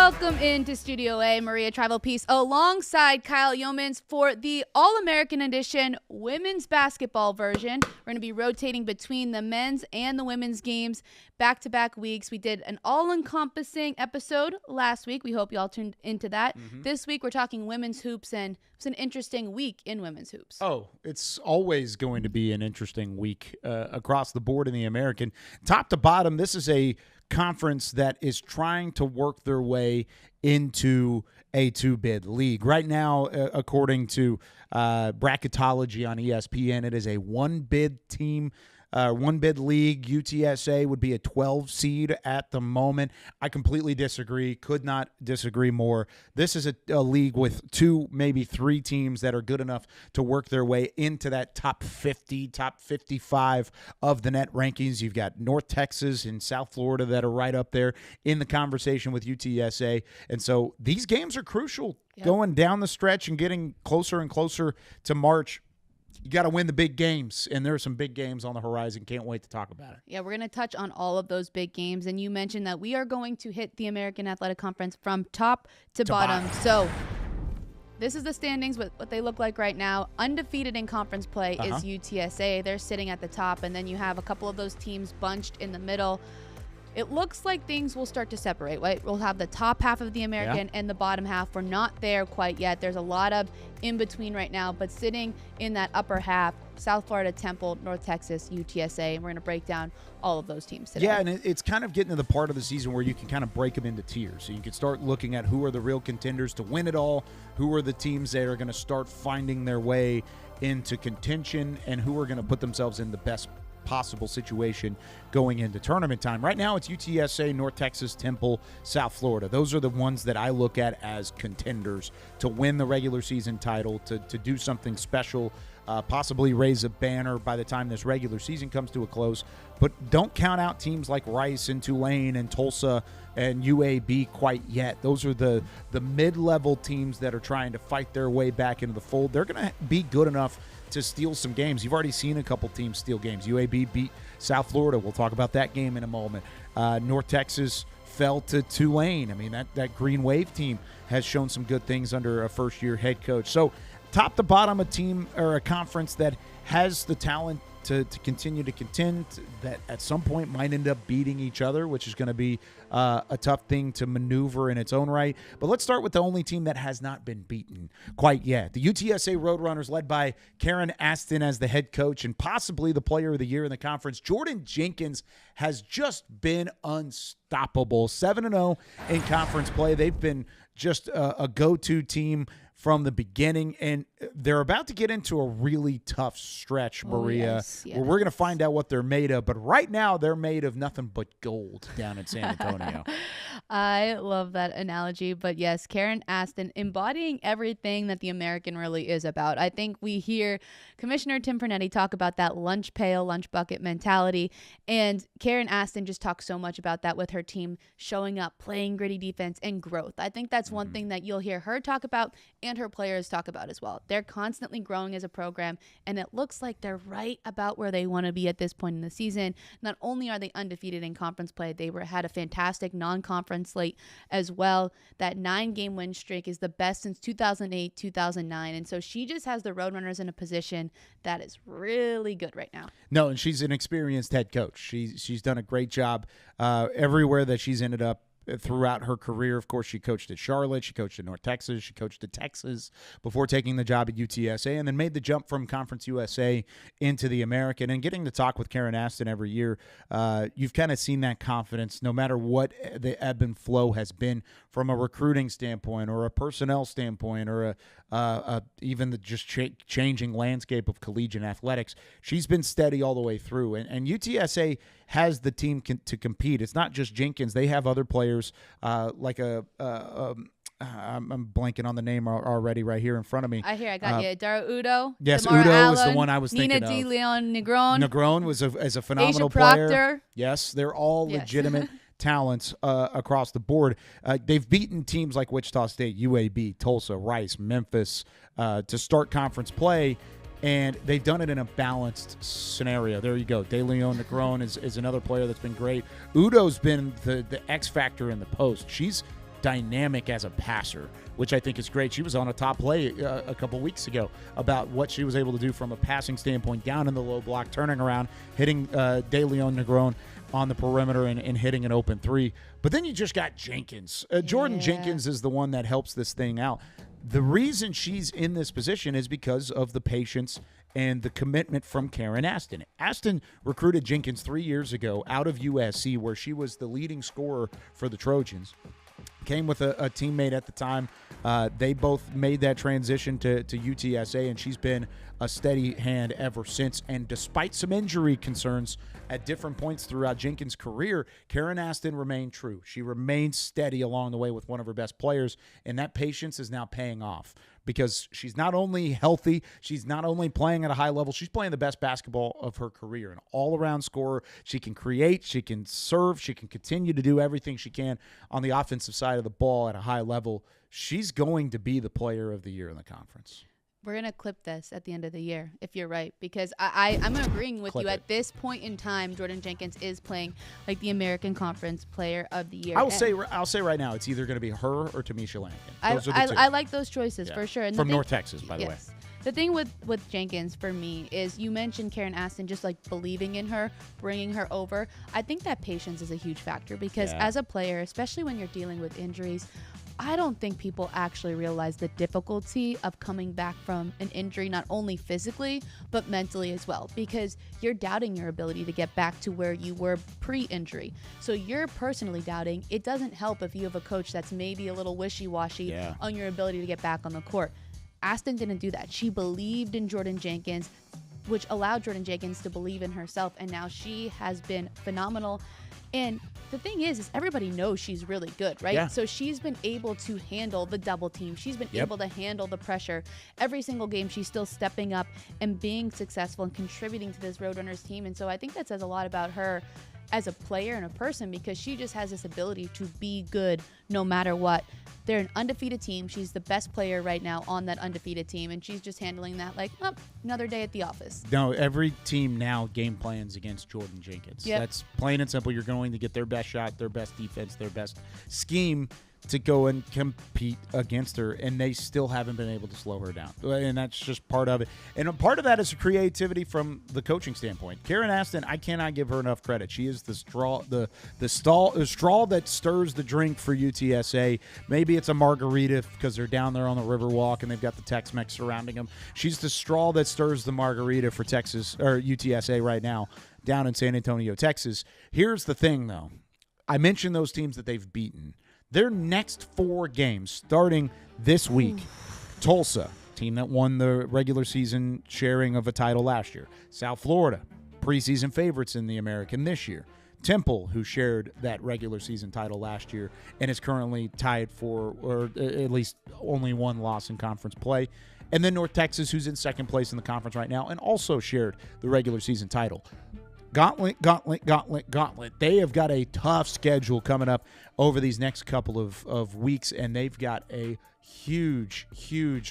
Welcome into Studio A, Maria Trivelpiece, alongside Kyle Youmans for the All-American Edition women's basketball version. We're going to be rotating between the men's and the women's games back-to-back weeks. We did an all-encompassing episode last week. We hope you all tuned into that. This week, we're talking women's hoops, and it's an interesting week in women's hoops. Oh, it's always going to be an interesting week across the board in the American. Top to bottom, this is a conference that is trying to work their way into a two-bid league. Right now, according to bracketology on ESPN, it is a one-bid team. One-bid league. UTSA would be a 12 seed at the moment. I completely disagree. Could not disagree more. This is a league with two, maybe three teams that are good enough to work their way into that top 50, top 55 of the net rankings. You've got North Texas and South Florida that are right up there in the conversation with UTSA. And so these games are crucial. Going down the stretch and getting closer and closer to March. You got to win the big games, and there are some big games on the horizon. Can't wait to talk about it. Yeah, we're going to touch on all of those big games, and you mentioned that we are going to hit the American Athletic Conference from top to bottom. So this is the standings, what they look like right now. Undefeated in conference play is UTSA. They're sitting at the top, and then you have a couple of those teams bunched in the middle. It looks like things will start to separate, right? We'll have the top half of the American and the bottom half. We're not there quite yet. There's a lot of in between right now, but sitting in that upper half, South Florida, Temple, North Texas, UTSA, and we're going to break down all of those teams today. Yeah, and it's kind of getting to the part of the season where you can kind of break them into tiers. So you can start looking at who are the real contenders to win it all, who are the teams that are going to start finding their way into contention, and who are going to put themselves in the best possible situation going into tournament time. Right now, it's UTSA, North Texas, Temple, South Florida. Those are the ones that I look at as contenders to win the regular season title, to do something special, possibly raise a banner by the time this regular season comes to a close. But don't count out teams like Rice and Tulane and Tulsa and UAB quite yet. Those are the mid-level teams that are trying to fight their way back into the fold. They're going to be good enough to steal some games. You've already seen a couple teams steal games. UAB beat South Florida. We'll talk about that game in a moment. North Texas fell to Tulane. I mean, that Green Wave team has shown some good things under a first-year head coach. So top to bottom, a team or a conference that has the talent to continue to contend, that at some point might end up beating each other, which is going to be a tough thing to maneuver in its own right. But let's start with the only team that has not been beaten quite yet. The UTSA RoadRunners, led by Karen Aston as the head coach and possibly the player of the year in the conference. Jordyn Jenkins has just been unstoppable. 7-0 in conference play. They've been just a go-to team from the beginning, and they're about to get into a really tough stretch, Maria, where we're going to find out what they're made of. But right now, they're made of nothing but gold down in San Antonio. I love that analogy. But yes, Karen Aston embodying everything that the American really is about. I think we hear Commissioner Tim Pernetti talk about that lunch pail, lunch bucket mentality. And Karen Aston just talks so much about that with her team showing up, playing gritty defense, and growth. I think that's one thing that you'll hear her talk about and her players talk about as well. They're constantly growing as a program, and it looks like they're right about where they want to be at this point in the season. Not only are they undefeated in conference play, they had a fantastic non-conference slate as well. That 9-game win streak is the best since 2008, 2009, and so she just has the RoadRunners in a position that is really good right now. No, and she's an experienced head coach. She's done a great job everywhere that she's ended up throughout her career. Of course, she coached at Charlotte, she coached at North Texas, she coached at Texas before taking the job at UTSA, and then made the jump from Conference USA into the American. And getting to talk with Karen Aston every year, you've kind of seen that confidence, no matter what the ebb and flow has been from a recruiting standpoint or a personnel standpoint or even the just changing landscape of collegiate athletics. She's been steady all the way through, and UTSA has the team to compete. It's not just Jenkins. They have other players like I'm blanking on the name already right here in front of me. I got you. Dara Udo. Yes, Damar Udo Allen, was the one I was Nina thinking De of. Leon Negron. Negron was a phenomenal Asia Proctor. player. Yes, they're all legitimate talents across the board. They've beaten teams like Wichita State, UAB, Tulsa, Rice, Memphis to start conference play. And they've done it in a balanced scenario. There you go. De Leon Negron is another player that's been great. Udo's been the X factor in the post. She's dynamic as a passer, which I think is great. She was on a top play a couple weeks ago about what she was able to do from a passing standpoint, down in the low block, turning around, hitting De Leon Negron on the perimeter and hitting an open three. But then you just got Jenkins. Jordyn Jenkins is the one that helps this thing out. The reason she's in this position is because of the patience and the commitment from Karen Aston. Aston recruited Jenkins 3 years ago out of USC, where she was the leading scorer for the Trojans. Came with a teammate at the time. They both made that transition to UTSA, and she's been a steady hand ever since. And despite some injury concerns at different points throughout Jenkins' career, Karen Aston remained true. She remained steady along the way with one of her best players, and that patience is now paying off because she's not only healthy, she's not only playing at a high level, she's playing the best basketball of her career. An all-around scorer. She can create, she can serve, she can continue to do everything she can on the offensive side of the ball at a high level. She's going to be the player of the year in the conference. We're going to clip this at the end of the year, if you're right, because I'm agreeing with you. At this point in time, Jordyn Jenkins is playing like the American Conference Player of the Year. I'll say right now, it's either going to be her or Tamisha Lankin. Those are the two. I like those choices for sure. And from North Texas, by the way. The thing with Jenkins for me is you mentioned Karen Aston just like believing in her, bringing her over. I think that patience is a huge factor because as a player, especially when you're dealing with injuries, I don't think people actually realize the difficulty of coming back from an injury, not only physically, but mentally as well, because you're doubting your ability to get back to where you were pre-injury. So you're personally doubting. It doesn't help if you have a coach that's maybe a little wishy-washy on your ability to get back on the court. Aston didn't do that. She believed in Jordyn Jenkins, which allowed Jordyn Jenkins to believe in herself, and now she has been phenomenal. And the thing is everybody knows she's really good, right? Yeah. So she's been able to handle the double team. She's been able to handle the pressure. Every single game, she's still stepping up and being successful and contributing to this RoadRunners team. And so I think that says a lot about her as a player and a person because she just has this ability to be good no matter what. They're an undefeated team. She's the best player right now on that undefeated team, and she's just handling that like, oh, another day at the office. No, every team now game plans against Jordyn Jenkins. That's plain and simple. You're going to get their best shot, their best defense, their best scheme to go and compete against her, and they still haven't been able to slow her down. And that's just part of it. And a part of that is creativity from the coaching standpoint. Karen Aston, I cannot give her enough credit. She is the straw that stirs the drink for UTSA. Maybe it's a margarita because they're down there on the Riverwalk and they've got the Tex-Mex surrounding them. She's the straw that stirs the margarita for Texas or UTSA right now down in San Antonio, Texas. Here's the thing, though. I mentioned those teams that they've beaten. Their next 4 games, starting this week, Tulsa, team that won the regular season sharing of a title last year. South Florida, preseason favorites in the American this year. Temple, who shared that regular season title last year and is currently tied for, or at least only one loss in conference play. And then North Texas, who's in second place in the conference right now and also shared the regular season title. Gauntlet. They have got a tough schedule coming up over these next couple of weeks, and they've got a huge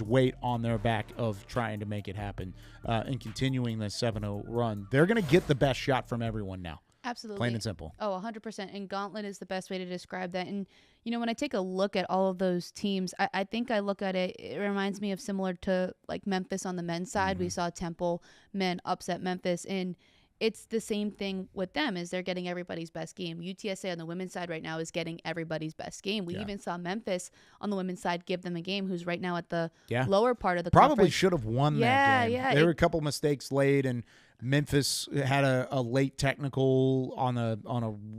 weight on their back of trying to make it happen and continuing the 7-0 run. They're going to get the best shot from everyone now. Absolutely. Plain and simple. Oh, 100%. And Gauntlet is the best way to describe that. And, you know, when I take a look at all of those teams, I think I look at it, it reminds me of similar to like Memphis on the men's side. Mm-hmm. We saw Temple men upset Memphis, and it's the same thing with them is they're getting everybody's best game. UTSA on the women's side right now is getting everybody's best game. We even saw Memphis on the women's side give them a game, who's right now at the lower part of the probably conference. Should have won that game. Yeah, there were a couple mistakes late, and Memphis had a late technical on a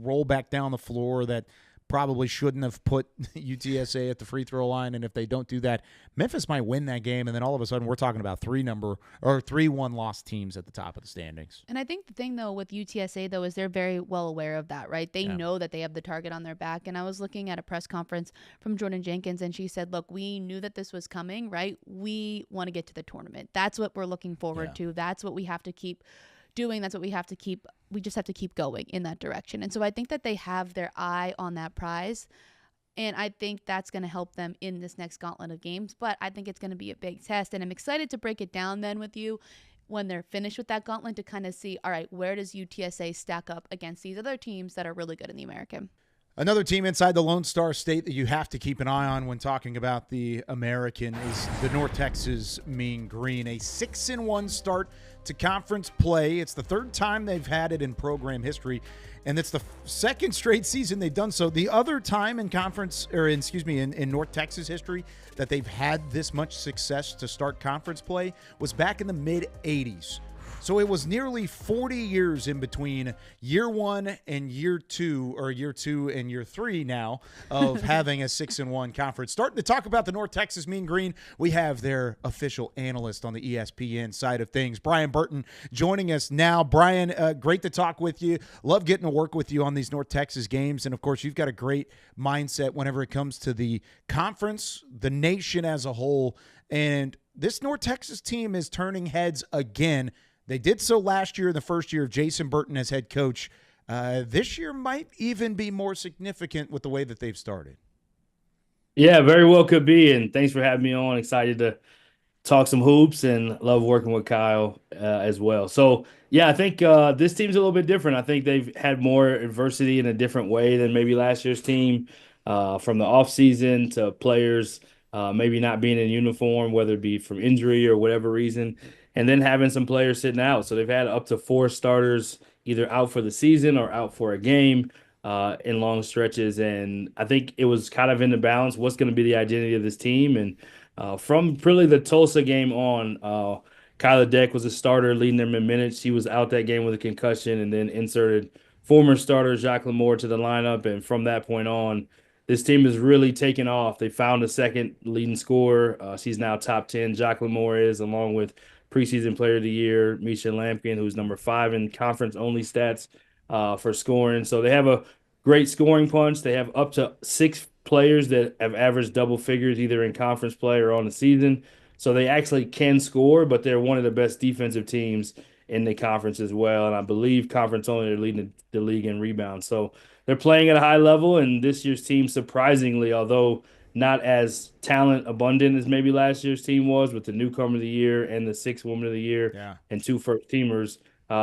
rollback down the floor that probably shouldn't have put UTSA at the free throw line, and if they don't do that, Memphis might win that game, and then all of a sudden we're talking about 3-1 lost teams at the top of the standings. And I think the thing, though, with UTSA, though, is they're very well aware of that, right? They know that they have the target on their back, and I was looking at a press conference from Jordyn Jenkins, and she said, look, we knew that this was coming, right? We want to get to the tournament. That's what we're looking forward to. That's what we have to keep doing. That's what we have to keep. We just have to keep going in that direction. And so I think that they have their eye on that prize. And I think that's going to help them in this next gauntlet of games. But I think it's going to be a big test. And I'm excited to break it down then with you when they're finished with that gauntlet to kind of see, all right, where does UTSA stack up against these other teams that are really good in the American? Another team inside the Lone Star State that you have to keep an eye on when talking about the American is the North Texas Mean Green. A 6-1 start to conference play. It's the third time they've had it in program history, and it's the second straight season they've done so. The other time in in North Texas history that they've had this much success to start conference play was back in the mid-'80s. So it was nearly 40 years in between year one and year two, or year two and year three now, of having a 6-1 conference. Starting to talk about the North Texas Mean Green, we have their official analyst on the ESPN side of things, Brian Burton, joining us now. Brian, great to talk with you. Love getting to work with you on these North Texas games. And, of course, you've got a great mindset whenever it comes to the conference, the nation as a whole. And this North Texas team is turning heads again. They did so last year in the first year of Jason Burton as head coach. This year might even be more significant with the way that they've started. Yeah, very well could be. And thanks for having me on. Excited to talk some hoops and love working with Kyle as well. So, yeah, I think this team's a little bit different. I think they've had more adversity in a different way than maybe last year's team, from the offseason to players maybe not being in uniform, whether it be from injury or whatever reason, and then having some players sitting out. So they've had up to 4 starters either out for the season or out for a game in long stretches. And I think it was kind of in the balance. What's going to be the identity of this team? And from really the Tulsa game on, Kyla Deck was a starter leading them in minutes. She was out that game with a concussion, and then inserted former starter Jacques Lamore to the lineup. And from that point on, this team has really taken off. They found a second leading scorer. She's now top 10. Jacques Lamore is, along with preseason player of the year Misha Lampkin, who's number 5 in conference-only stats for scoring. So they have a great scoring punch. They have up to 6 players that have averaged double figures either in conference play or on the season. So they actually can score, but they're one of the best defensive teams in the conference as well. And I believe conference only, they're leading the league in rebounds. So they're playing at a high level, and this year's team, surprisingly, although not as talent abundant as maybe last year's team was with the newcomer of the year and the 6th woman of the year and 2 first-teamers,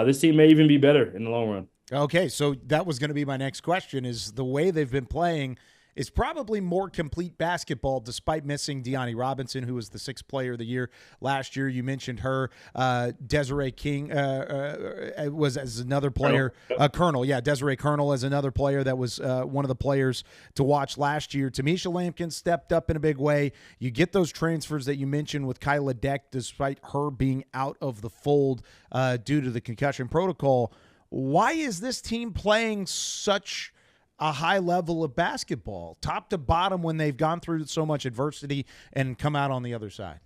this team may even be better in the long run. Okay, so that was going to be my next question, is the way they've been playing is probably more complete basketball despite missing Deani Robinson, who was the 6th player of the year last year. You mentioned her. Desiree King was as another player. Colonel, Desiree Colonel as another player that was one of the players to watch last year. Tamisha Lampkin stepped up in a big way. You get those transfers that you mentioned with Kyla Deck, despite her being out of the fold due to the concussion protocol. Why is this team playing such a high level of basketball, top to bottom, when they've gone through so much adversity and come out on the other side?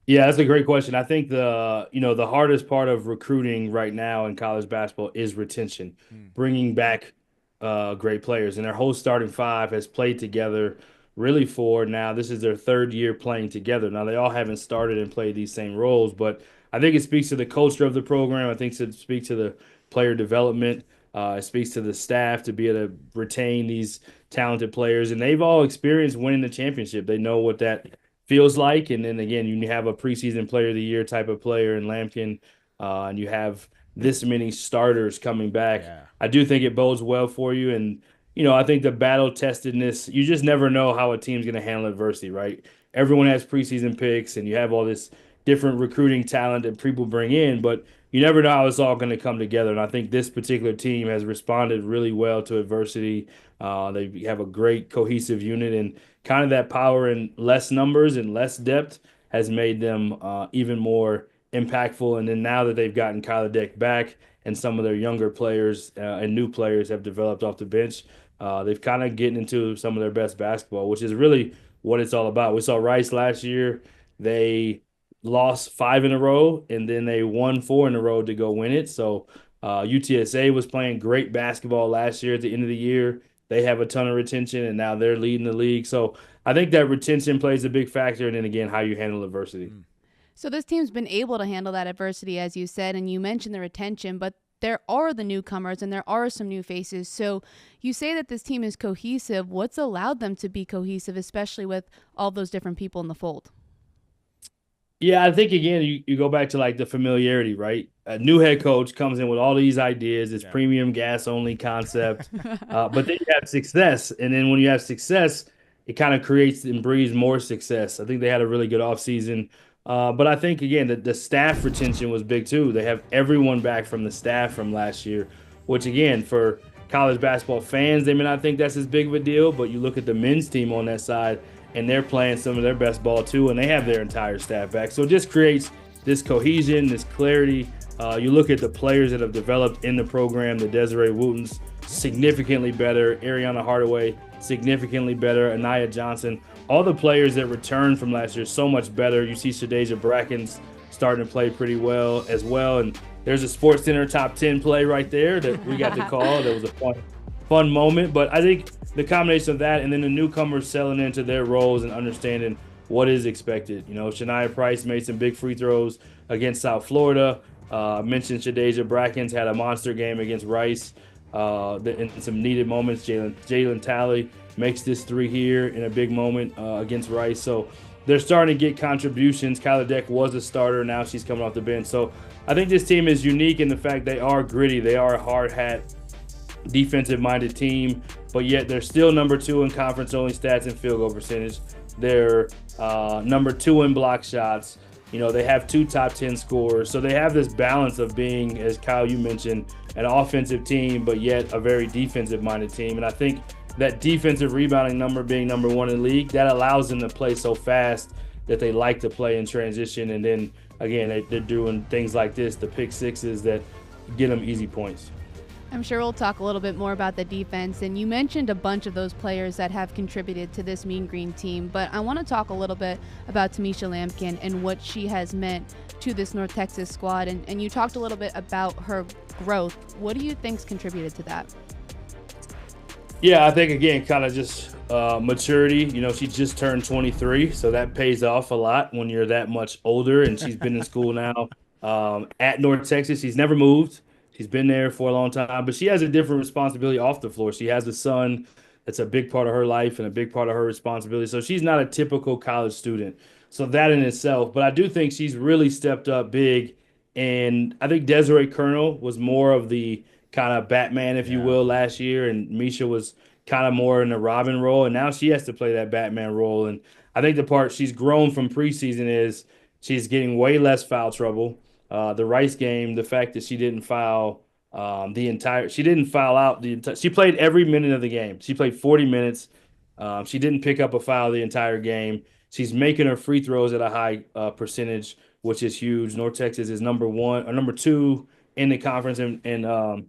Yeah, that's a great question. I think the hardest part of recruiting right now in college basketball is retention, bringing back great players. And their whole starting 5 has played together really for now. This is their 3rd year playing together. Now, they all haven't started and played these same roles, but I think it speaks to the culture of the program. I think it speaks to the player development. It speaks to the staff to be able to retain these talented players. And they've all experienced winning the championship. They know what that feels like. And then, again, you have a preseason player of the year type of player in Lampkin, and you have this many starters coming back. Yeah. I do think it bodes well for you. And, I think the battle-testedness, you just never know how a team's going to handle adversity, right? Everyone has preseason picks, and you have all this different recruiting talent that people bring in, but you never know how it's all going to come together. And I think this particular team has responded really well to adversity. They have a great cohesive unit, and kind of that power in less numbers and less depth has made them even more impactful. And then now that they've gotten Kyla Deck back and some of their younger players and new players have developed off the bench, they've kind of getting into some of their best basketball, which is really what it's all about. We saw Rice last year. They lost 5 in a row, and then they won 4 in a row to go win it. So UTSA was playing great basketball last year at the end of the year. They have a ton of retention, and now they're leading the league. So I think that retention plays a big factor, and then, again, how you handle adversity. So this team's been able to handle that adversity, as you said, and you mentioned the retention, but there are the newcomers and there are some new faces. So you say that this team is cohesive. What's allowed them to be cohesive, especially with all those different people in the fold? Yeah, I think again, you go back to like the familiarity, right? A new head coach comes in with all these ideas, this Yeah. premium gas only concept, but then you have success, and then when you have success, it kind of creates and breeds more success. I think they had a really good offseason. But I think again that the staff retention was big too. They have everyone back from the staff from last year, which again for college basketball fans, they may not think that's as big of a deal, but you look at the men's team on that side and they're playing some of their best ball too, and they have their entire staff back. So it just creates this cohesion, this clarity. You look at the players that have developed in the program, the Desiree Wootons, significantly better, Ariana Hardaway, significantly better, Anaya Johnson, all the players that returned from last year, so much better. You see Shadeja Brackens starting to play pretty well as well, and there's a Sports Center top 10 play right there that we got to call. That was a fun moment, but I think the combination of that and then the newcomers settling into their roles and understanding what is expected. You know, Shania Price made some big free throws against South Florida. I mentioned Shadeja Brackens had a monster game against Rice in some needed moments. Jalen Talley makes this three here in a big moment against Rice. So they're starting to get contributions. Kyler Deck was a starter. Now she's coming off the bench. So I think this team is unique in the fact they are gritty. They are a hard hat defensive-minded team, but yet they're still number 2 in conference-only stats and field goal percentage. They're number 2 in block shots. You know, they have 2 top 10 scorers. So they have this balance of being, as Kyle, you mentioned, an offensive team, but yet a very defensive-minded team. And I think that defensive rebounding number being number 1 in the league, that allows them to play so fast that they like to play in transition. And then, again, they're doing things like this, the pick sixes that get them easy points. I'm sure we'll talk a little bit more about the defense, and you mentioned a bunch of those players that have contributed to this Mean Green team, but I want to talk a little bit about Tamisha Lampkin and what she has meant to this North Texas squad, and you talked a little bit about her growth. What do you think's contributed to that? Yeah, I think, again, kind of just maturity. You know, she just turned 23, so that pays off a lot when you're that much older, and she's been in school now at North Texas. She's never moved. She's been there for a long time, but she has a different responsibility off the floor. She has a son that's a big part of her life and a big part of her responsibility. So she's not a typical college student. So that in itself, but I do think she's really stepped up big. And I think Desiree Colonel was more of the kind of Batman, if you will, last year. And Misha was kind of more in the Robin role. And now she has to play that Batman role. And I think the part she's grown from preseason is she's getting way less foul trouble. The Rice game, the fact that she didn't foul she didn't foul out she played every minute of the game. She played 40 minutes. She didn't pick up a foul the entire game. She's making her free throws at a high percentage, which is huge. North Texas is number 2 in the conference and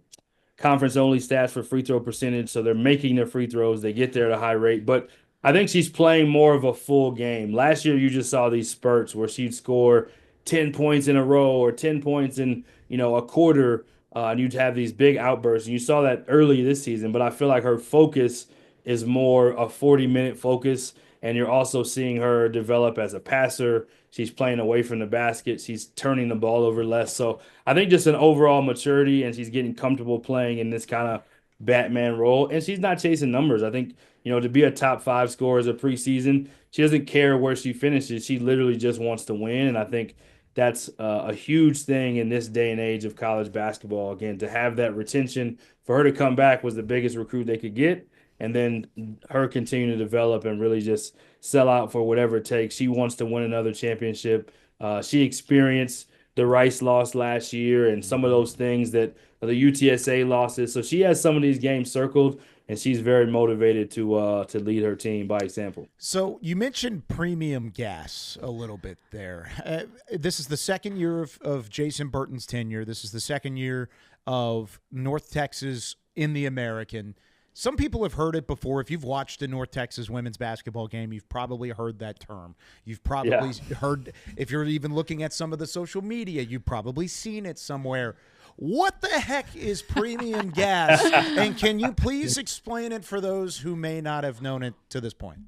conference only stats for free throw percentage. So they're making their free throws. They get there at a high rate, but I think she's playing more of a full game. Last year, you just saw these spurts where she'd score 10 points in a row or 10 points in, a quarter, and you'd have these big outbursts. And you saw that early this season, but I feel like her focus is more a 40-minute focus, and you're also seeing her develop as a passer. She's playing away from the basket. She's turning the ball over less. So I think just an overall maturity, and she's getting comfortable playing in this kind of Batman role. And she's not chasing numbers. I think, to be a top 5 scorer as a preseason, she doesn't care where she finishes. She literally just wants to win. And I think that's a huge thing in this day and age of college basketball. Again, to have that retention, for her to come back was the biggest recruit they could get. And then her continue to develop and really just sell out for whatever it takes. She wants to win another championship. She experienced the Rice loss last year and some of those things that the UTSA losses. So she has some of these games circled, and she's very motivated to lead her team by example. So you mentioned premium gas a little bit there. This is the second year of Jason Burton's tenure. This is the second year of North Texas in the American. Some people have heard it before. If you've watched a North Texas women's basketball game, you've probably heard that term. You've probably heard, if you're even looking at some of the social media, you've probably seen it somewhere. What the heck is premium gas? And can you please explain it for those who may not have known it to this point?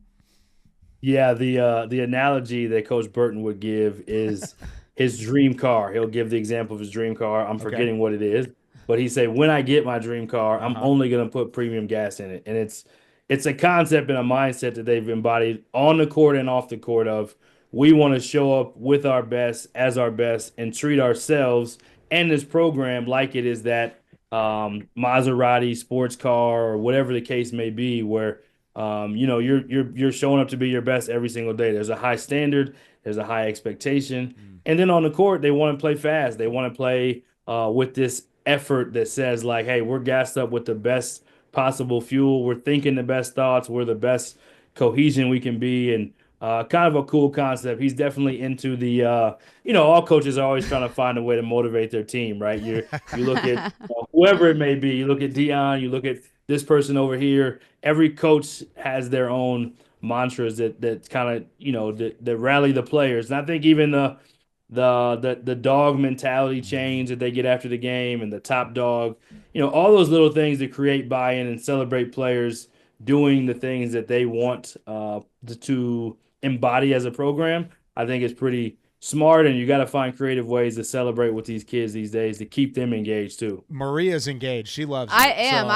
Yeah, the analogy that Coach Burton would give is his dream car. He'll give the example of his dream car. I'm forgetting what it is. But he said, when I get my dream car, I'm only going to put premium gas in it. And it's a concept and a mindset that they've embodied on the court and off the court of we want to show up with our best, as our best, and treat ourselves and this program like it is that Maserati sports car or whatever the case may be, where you're showing up to be your best every single day. There's a high standard, there's a high expectation, and then on the court they want to play fast. They want to play with this effort that says like, hey, we're gassed up with the best possible fuel. We're thinking the best thoughts. We're the best cohesion we can be, and kind of a cool concept. He's definitely into the, all coaches are always trying to find a way to motivate their team, right? You look at whoever it may be. You look at Dion. You look at this person over here. Every coach has their own mantras that kind of that rally the players. And I think even the dog mentality change that they get after the game and the top dog, all those little things that create buy-in and celebrate players doing the things that they want to embody as a program, I think is pretty smart, and you got to find creative ways to celebrate with these kids these days to keep them engaged too. Maria's engaged. She loves it. I am. So,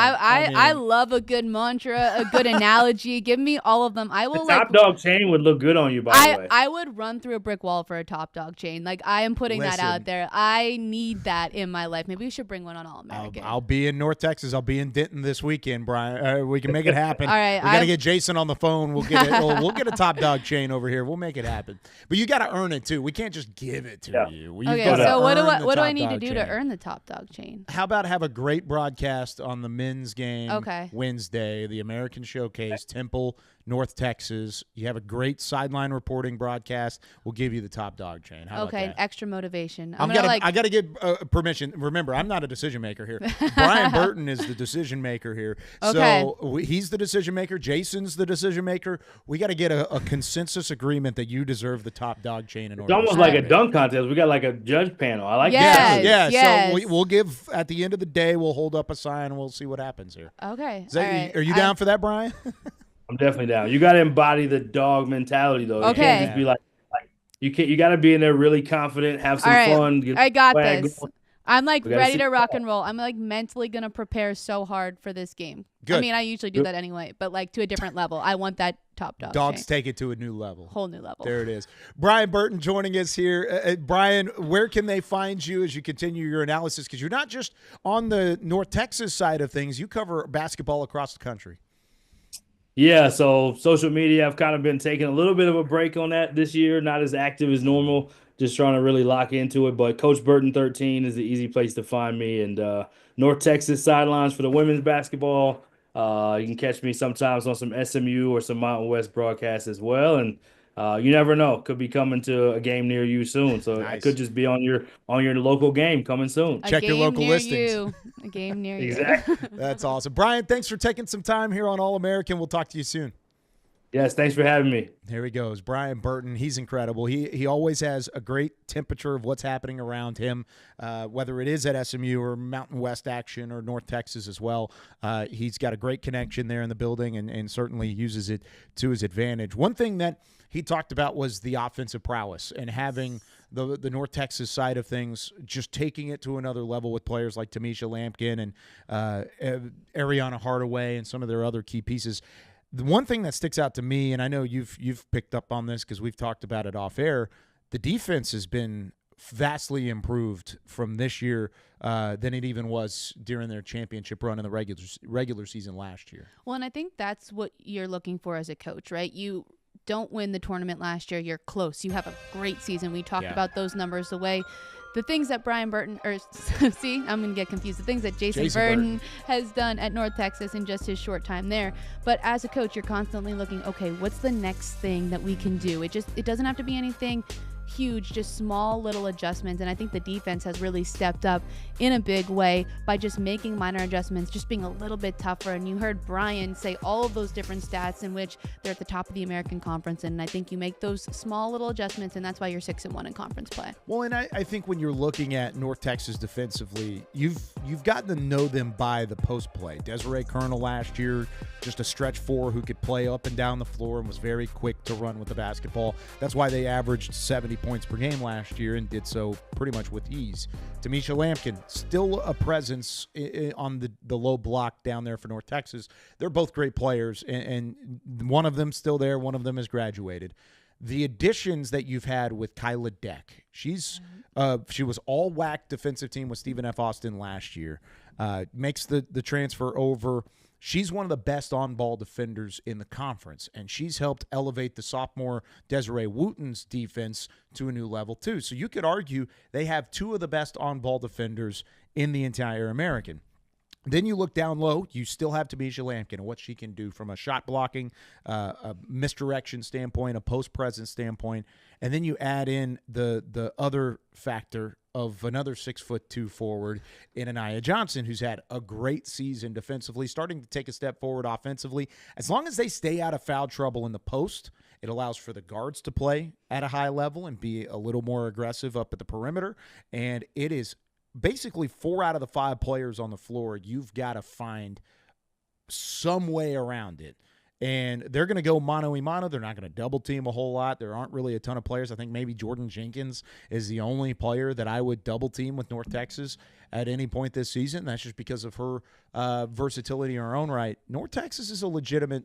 I love a good mantra, a good analogy. Give me all of them. I will. The top dog chain would look good on you, by the way. I would run through a brick wall for a top dog chain. Like, I am putting that out there. I need that in my life. Maybe we should bring one on All American. I'll be in North Texas. I'll be in Denton this weekend, Brian. We can make it happen. All right. We got to get Jason on the phone. We'll get it. We'll get a top dog chain over here. We'll make it happen. But you got to earn it too. We can't just give it to you. Okay, so what do I need to do to earn the top dog chain? How about have a great broadcast on the men's game Wednesday, the American Showcase, Temple, North Texas. You have a great sideline reporting broadcast. We'll give you the top dog chain. How about that? Extra motivation. I got to get permission. Remember, I'm not a decision maker here. Brian Burton is the decision maker here. Okay. So he's the decision maker. Jason's the decision maker. We got to get a consensus agreement that you deserve the top dog chain in order. It's almost like a dunk contest. We got like a judge panel. I like that. Yeah. So we'll give at the end of the day. We'll hold up a sign and we'll see what happens here. Okay. Are you down for that, Brian? I'm definitely down. You got to embody the dog mentality, though. You can't just be like you got to be in there really confident, have some fun. I got this. I'm ready to rock and roll. I'm mentally going to prepare so hard for this game. Good. I mean, I usually do that anyway, but to a different level. I want that top dog. Dogs chain. take it to a new level. Whole new level. There it is. Brian Burton joining us here. Brian, where can they find you as you continue your analysis? Because you're not just on the North Texas side of things. You cover basketball across the country. Yeah, so social media, I've kind of been taking a little bit of a break on that this year, not as active as normal, just trying to really lock into it. But Coach Burton 13 is the easy place to find me. And North Texas sidelines for the women's basketball. You can catch me sometimes on some SMU or some Mountain West broadcasts as well. And you never know, could be coming to a game near you soon. So it could just be on your local game coming soon. Check your local listings. A game near you. Exactly. That's awesome. Brian, thanks for taking some time here on All American. We'll talk to you soon. Yes, thanks for having me. Here he goes. Brian Burton, he's incredible. He always has a great temperature of what's happening around him, whether it is at SMU or Mountain West action or North Texas as well. He's got a great connection there in the building and certainly uses it to his advantage. One thing that he talked about was the offensive prowess and having the North Texas side of things, just taking it to another level with players like Tamisha Lampkin and Ariana Hardaway and some of their other key pieces. The one thing that sticks out to me, and I know you've picked up on this because we've talked about it off air, the defense has been vastly improved from this year than it even was during their championship run in the regular season last year. Well, and I think that's what you're looking for as a coach, right? You don't win the tournament last year, you're close. You have a great season. We talked about those numbers, the things that Brian Burton, see, I'm going to get confused. The things that Jason Burton has done at North Texas in just his short time there. But as a coach, you're constantly looking, okay, what's the next thing that we can do? It doesn't have to be anything huge, just small little adjustments. And I think the defense has really stepped up in a big way by just making minor adjustments, just being a little bit tougher. And you heard Brian say all of those different stats in which they're at the top of the American Conference. And I think you make those small little adjustments, and that's why you're 6-1 in conference play. Well, and I think when you're looking at North Texas defensively, you've gotten to know them by the post play. Desiree Colonel last year, just a stretch four who could play up and down the floor and was very quick to run with the basketball. That's why they averaged 70 points per game last year and did so pretty much with ease. Tamisha Lampkin, still a presence on the low block down there for North Texas. They're both great players, and one of them still there, one of them has graduated. the additions that you've had with Kyla Deck. She was all WAC defensive team with Stephen F. Austin last year. Makes the transfer over. She's one of the best on-ball defenders in the conference, and she's helped elevate the sophomore Desiree Wooten's defense to a new level too. So you could argue they have two of the best on-ball defenders in the entire American. Then you look down low, you still have Tamisha Lampkin and what she can do from a shot blocking, a misdirection standpoint, a post-presence standpoint, and then you add in the other factor of another 6'2" forward in Anaya Johnson, who's had a great season defensively, starting to take a step forward offensively. As long as they stay out of foul trouble in the post, it allows for the guards to play at a high level and be a little more aggressive up at the perimeter, and it is basically 4 out of the 5 players on the floor, you've got to find some way around it. And they're going to go mano-a-mano. They're not going to double team a whole lot. There aren't really a ton of players. I think maybe Jordyn Jenkins is the only player that I would double team with North Texas at any point this season. That's just because of her versatility in her own right. North Texas is a legitimate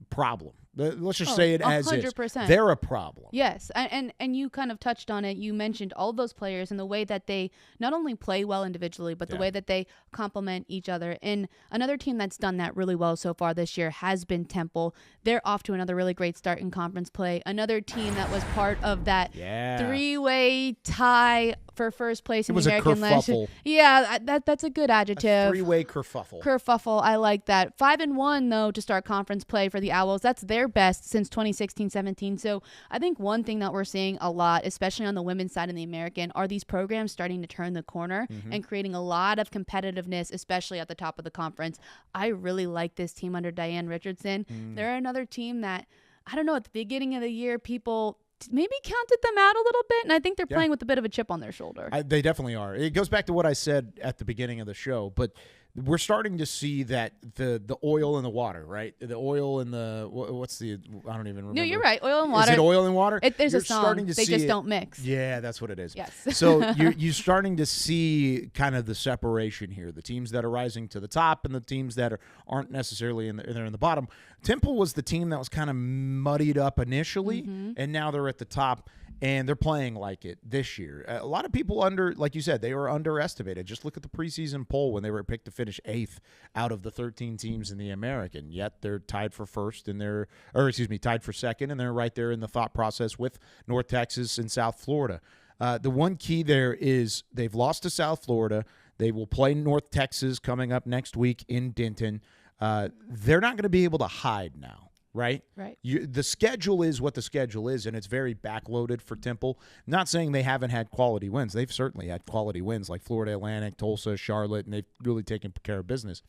problem. Let's just say it as 100%. Is. They're a problem. Yes, and you kind of touched on it. You mentioned all those players and the way that they not only play well individually, but the way that they complement each other. And another team that's done that really well so far this year has been Temple. They're off to another really great start in conference play. Another team that was part of that three-way tie for first place in the American last year. Yeah, that's a good adjective. A three-way kerfuffle. Kerfuffle, I like that. 5-1 though to start conference play for the Owls. That's their best since 2016-17. So I think one thing that we're seeing a lot, especially on the women's side in the American, are these programs starting to turn the corner and creating a lot of competitiveness, especially at the top of the conference. I really like this team under Diane Richardson. They're another team that, I don't know, at the beginning of the year, people maybe counted them out a little bit, and I think they're playing with a bit of a chip on their shoulder. They definitely are. It goes back to what I said at the beginning of the show, but we're starting to see that the oil in the water, right? The oil in the what's the I don't even remember. No, you're right. Oil and water. Is it oil and water? There's a song. They just don't mix. Yeah, that's what it is. Yes. So you're starting to see kind of the separation here. The teams that are rising to the top and the teams that aren't necessarily they're in the bottom. Temple was the team that was kind of muddied up initially, and now they're at the top. And they're playing like it this year. A lot of people like you said, they were underestimated. Just look at the preseason poll when they were picked to finish 8th out of the 13 teams in the American. Yet they're tied for tied for second, and they're right there in the thought process with North Texas and South Florida. The one key there is they've lost to South Florida. They will play North Texas coming up next week in Denton. They're not going to be able to hide now. Right? The schedule is what the schedule is, and it's very backloaded for Temple. Not saying they haven't had quality wins. They've certainly had quality wins like Florida Atlantic, Tulsa, Charlotte, and they've really taken care of business.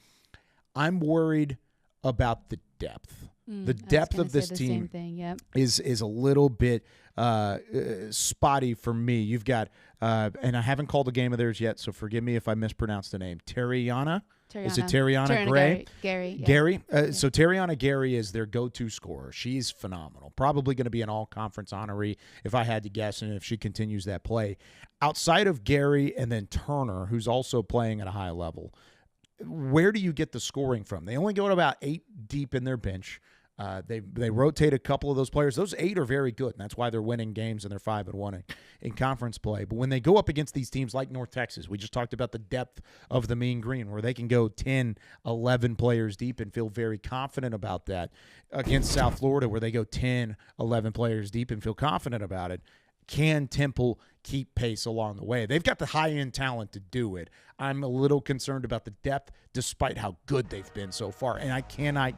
I'm worried about the depth. The depth of this team is a little bit spotty for me. You've got, and I haven't called a game of theirs yet, so forgive me if I mispronounce the name, Terriana. Is it Terriana Gray? Gary. Gary. So Terriana Gary is their go-to scorer. She's phenomenal. Probably going to be an all-conference honoree if I had to guess, and if she continues that play. Outside of Gary and then Turner, who's also playing at a high level, where do you get the scoring from? They only go to about 8 deep in their bench. They rotate a couple of those players. Those 8 are very good, and that's why they're winning games and they're 5-1 in conference play. But when they go up against these teams like North Texas, we just talked about the depth of the Mean Green, where they can go 10, 11 players deep and feel very confident about that. Against South Florida, where they go 10, 11 players deep and feel confident about it. Can Temple keep pace along the way? They've got the high-end talent to do it. I'm a little concerned about the depth, despite how good they've been so far, and I cannot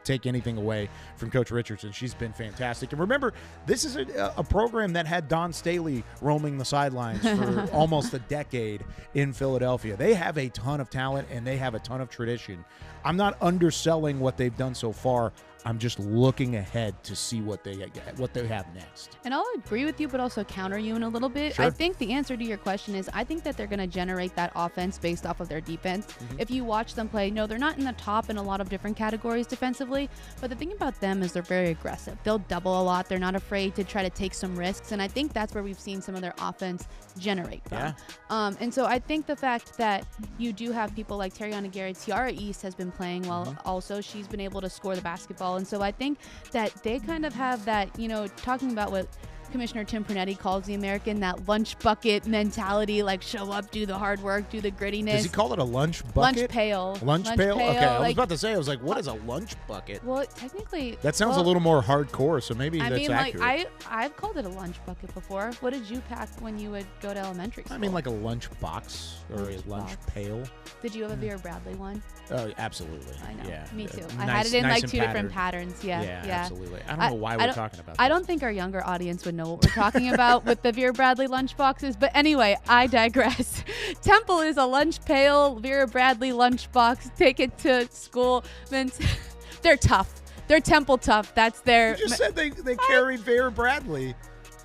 take anything away from Coach Richardson. She's been fantastic. And remember, this is a program that had Don Staley roaming the sidelines for almost a decade in Philadelphia. They have a ton of talent, and they have a ton of tradition. I'm not underselling what they've done so far. I'm just looking ahead to see what they have next. And I'll agree with you, but also counter you in a little bit. Sure. I think the answer to your question is I think that they're going to generate that offense based off of their defense. If you watch them play, no, they're not in the top in a lot of different categories defensively, but the thing about them is they're very aggressive. They'll double a lot. They're not afraid to try to take some risks, and I think that's where we've seen some of their offense generate from. Yeah. And so I think the fact that you do have people like Terriana Gary, Tiara East has been playing well also. She's been able to score the basketball basketball. And so I think that they kind of have that, talking about what Commissioner Tim Pernetti calls the American, that lunch bucket mentality, like show up, do the hard work, do the grittiness. Does he call it a lunch bucket? Lunch pail. Lunch pail? Okay, I was like, about to say, I was like, what is a lunch bucket? Well, technically. That sounds a little more hardcore, so maybe I that's mean, accurate. like, I've called it a lunch bucket before. What did you pack when you would go to elementary school? I mean, like a lunch box or a lunch pail. Did you have a Vera Bradley one? Oh, absolutely. I know. Yeah. Me too. Nice, I had it in nice like two different patterns. Yeah. Absolutely. I don't know why we're talking about that. I don't think our younger audience would know what we're talking about with the Vera Bradley lunch boxes. But anyway, I digress. Temple is a lunch pail, Vera Bradley lunch box. Take it to school. They're tough. They're Temple tough. That's their. You just said they carry Vera Bradley.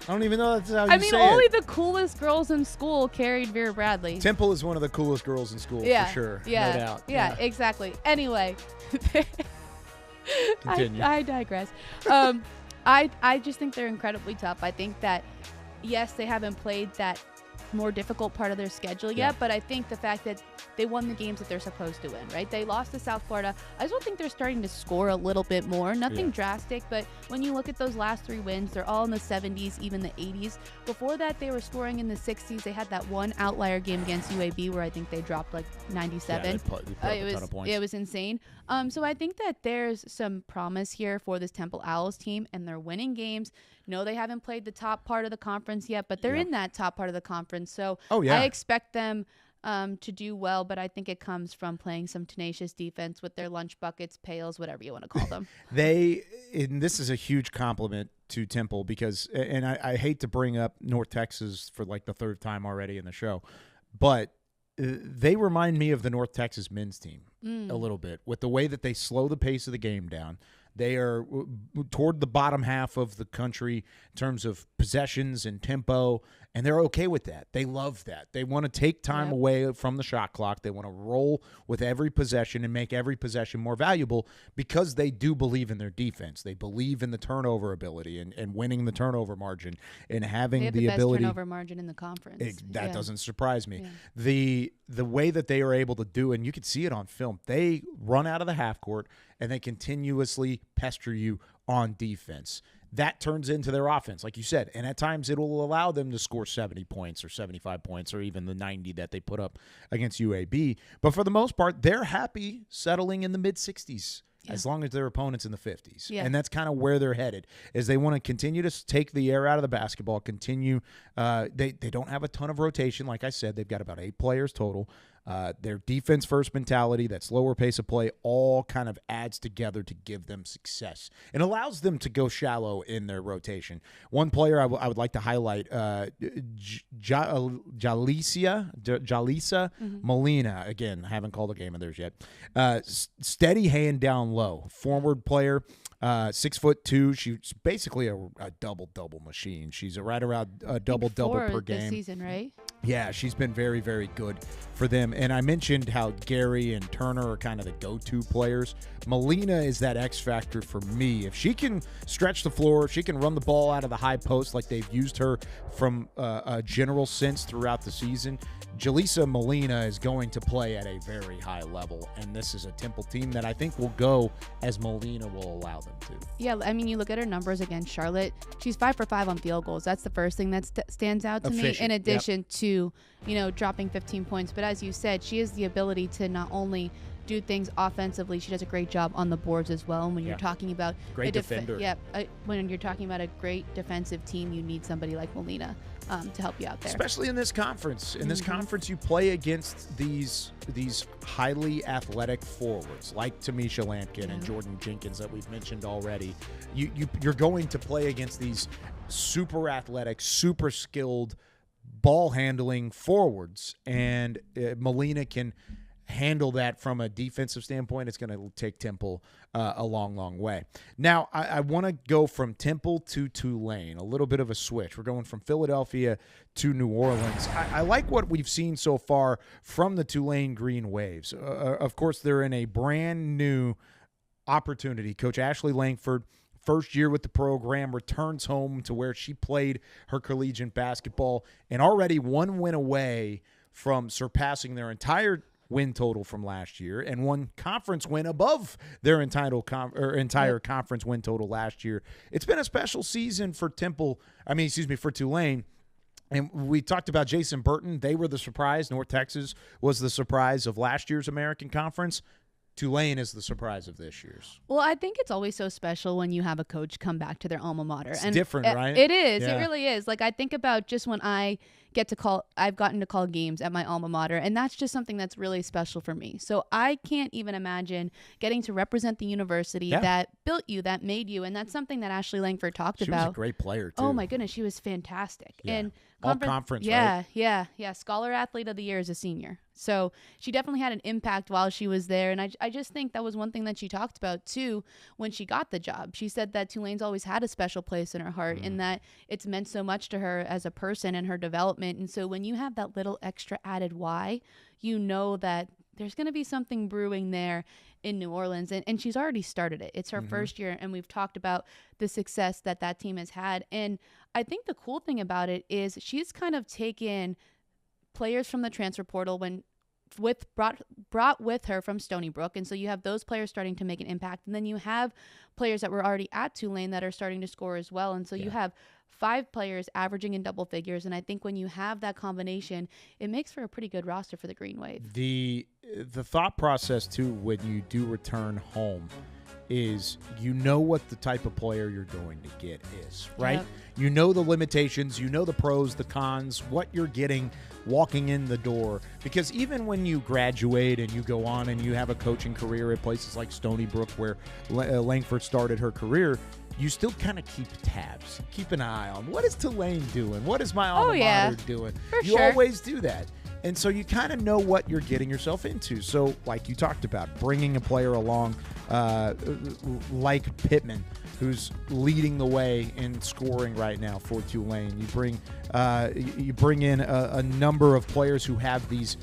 I don't even know that's how you say it. Only the coolest girls in school carried Vera Bradley. Temple is one of the coolest girls in school, for sure. Yeah, no doubt. Yeah, exactly. Anyway. Continue. I digress. I just think they're incredibly tough. I think that, yes, they haven't played that more difficult part of their schedule yet, but I think the fact that they won the games that they're supposed to win, right? They lost to South Florida. I still think they're starting to score a little bit more. Nothing drastic, but when you look at those last 3 wins, they're all in the 70s, even the 80s. Before that, they were scoring in the 60s. They had that one outlier game against UAB where I think they dropped like 97. Yeah, they put a ton of points. It was insane. So I think that there's some promise here for this Temple Owls team, and they're winning games. No, they haven't played the top part of the conference yet, but they're in that top part of the conference. So I expect them to do well, but I think it comes from playing some tenacious defense with their lunch buckets, pails, whatever you want to call them. And this is a huge compliment to Temple because, and I hate to bring up North Texas for like the 3rd time already in the show, but they remind me of the North Texas men's team a little bit with the way that they slow the pace of the game down. They are toward the bottom half of the country in terms of possessions and tempo, and they're okay with that. They love that. They want to take time away from the shot clock. They want to roll with every possession and make every possession more valuable because they do believe in their defense. They believe in the turnover ability and winning the turnover margin and having they have the best ability. Turnover margin in the conference. That doesn't surprise me. Yeah. The way that they are able to do, and you can see it on film, they run out of the half court and they continuously pester you on defense. That turns into their offense, like you said, and at times it will allow them to score 70 points or 75 points or even the 90 that they put up against UAB. But for the most part, they're happy settling in the mid-60s. As long as their opponent's in the 50s. Yeah. And that's kind of where they're headed, is they want to continue to take the air out of the basketball, continue. They don't have a ton of rotation. Like I said, they've got about 8 players total. Their defense-first mentality, that slower pace of play, all kind of adds together to give them success and allows them to go shallow in their rotation. One player I would like to highlight, Jalisa Molina. Again, I haven't called a game of theirs yet. Steady hand down low. Forward player. 6'2". She's basically a double machine. She's right around a double per game this season, right? Yeah, she's been very, very good for them. And I mentioned how Gary and Turner are kind of the go-to players. Molina is that X factor for me. If she can stretch the floor, if she can run the ball out of the high post like they've used her from a general sense throughout the season, Jalisa Molina is going to play at a very high level, and this is a Temple team that I think will go as Molina will allow them to. Yeah, I mean, you look at her numbers against Charlotte. She's 5 for 5 on field goals. That's the first thing that stands out to me, in addition to, dropping 15 points. But as you said, she has the ability to not only do things offensively, she does a great job on the boards as well. And when you're talking about great defender, when you're talking about a great defensive team, you need somebody like Molina to help you out there. Especially in this conference. In this conference, you play against these highly athletic forwards like Tamisha Lampkin and Jordyn Jenkins that we've mentioned already. You're going to play against these super athletic, super skilled ball handling forwards, and Molina can handle that from a defensive standpoint. It's going to take Temple a long way. Now, I want to go from Temple to Tulane, a little bit of a switch. We're going from Philadelphia to New Orleans. I like what we've seen so far from the Tulane Green Waves. Of course, they're in a brand new opportunity. Coach Ashley Langford, first year with the program, returns home to where she played her collegiate basketball and already one win away from surpassing their entire win total from last year and one conference win above their entire conference win total last year. It's been a special season for for Tulane. And we talked about Jason Burton. They were the surprise. North Texas was the surprise of last year's American Conference. Tulane is the surprise of this year's. Well, I think it's always so special when you have a coach come back to their alma mater. It's different, right? It is. Yeah. It really is. Like, I think about just when I've gotten to call games at my alma mater, and that's just something that's really special for me. So I can't even imagine getting to represent the university that built you, that made you, and that's something that Ashley Langford talked about. She was a great player, too. Oh, my goodness. She was fantastic. Yeah. And all conference, yeah, right? Yeah. Scholar Athlete of the Year as a senior. So she definitely had an impact while she was there. And I just think that was one thing that she talked about, too, when she got the job. She said that Tulane's always had a special place in her heart and that it's meant so much to her as a person and her development. And so when you have that little extra added why, you know that there's going to be something brewing there in New Orleans. And she's already started it. It's her first year, and we've talked about the success that team has had. And I think the cool thing about it is she's kind of taken players from the transfer portal brought with her from Stony Brook. And so you have those players starting to make an impact. And then you have players that were already at Tulane that are starting to score as well. And so you have 5 players averaging in double figures. And I think when you have that combination, it makes for a pretty good roster for the Green Wave. The thought process, too, when you do return home is you know what the type of player you're going to get is, right? Yep. You know the limitations, you know the pros, the cons, what you're getting walking in the door. Because even when you graduate and you go on and you have a coaching career at places like Stony Brook where Langford started her career, you still kind of keep tabs, keep an eye on what is Tulane doing, what is my alma mater doing. You always do that. And so you kind of know what you're getting yourself into. So like you talked about, bringing a player along like Pittman, who's leading the way in scoring right now for Tulane. You bring in a number of players who have these,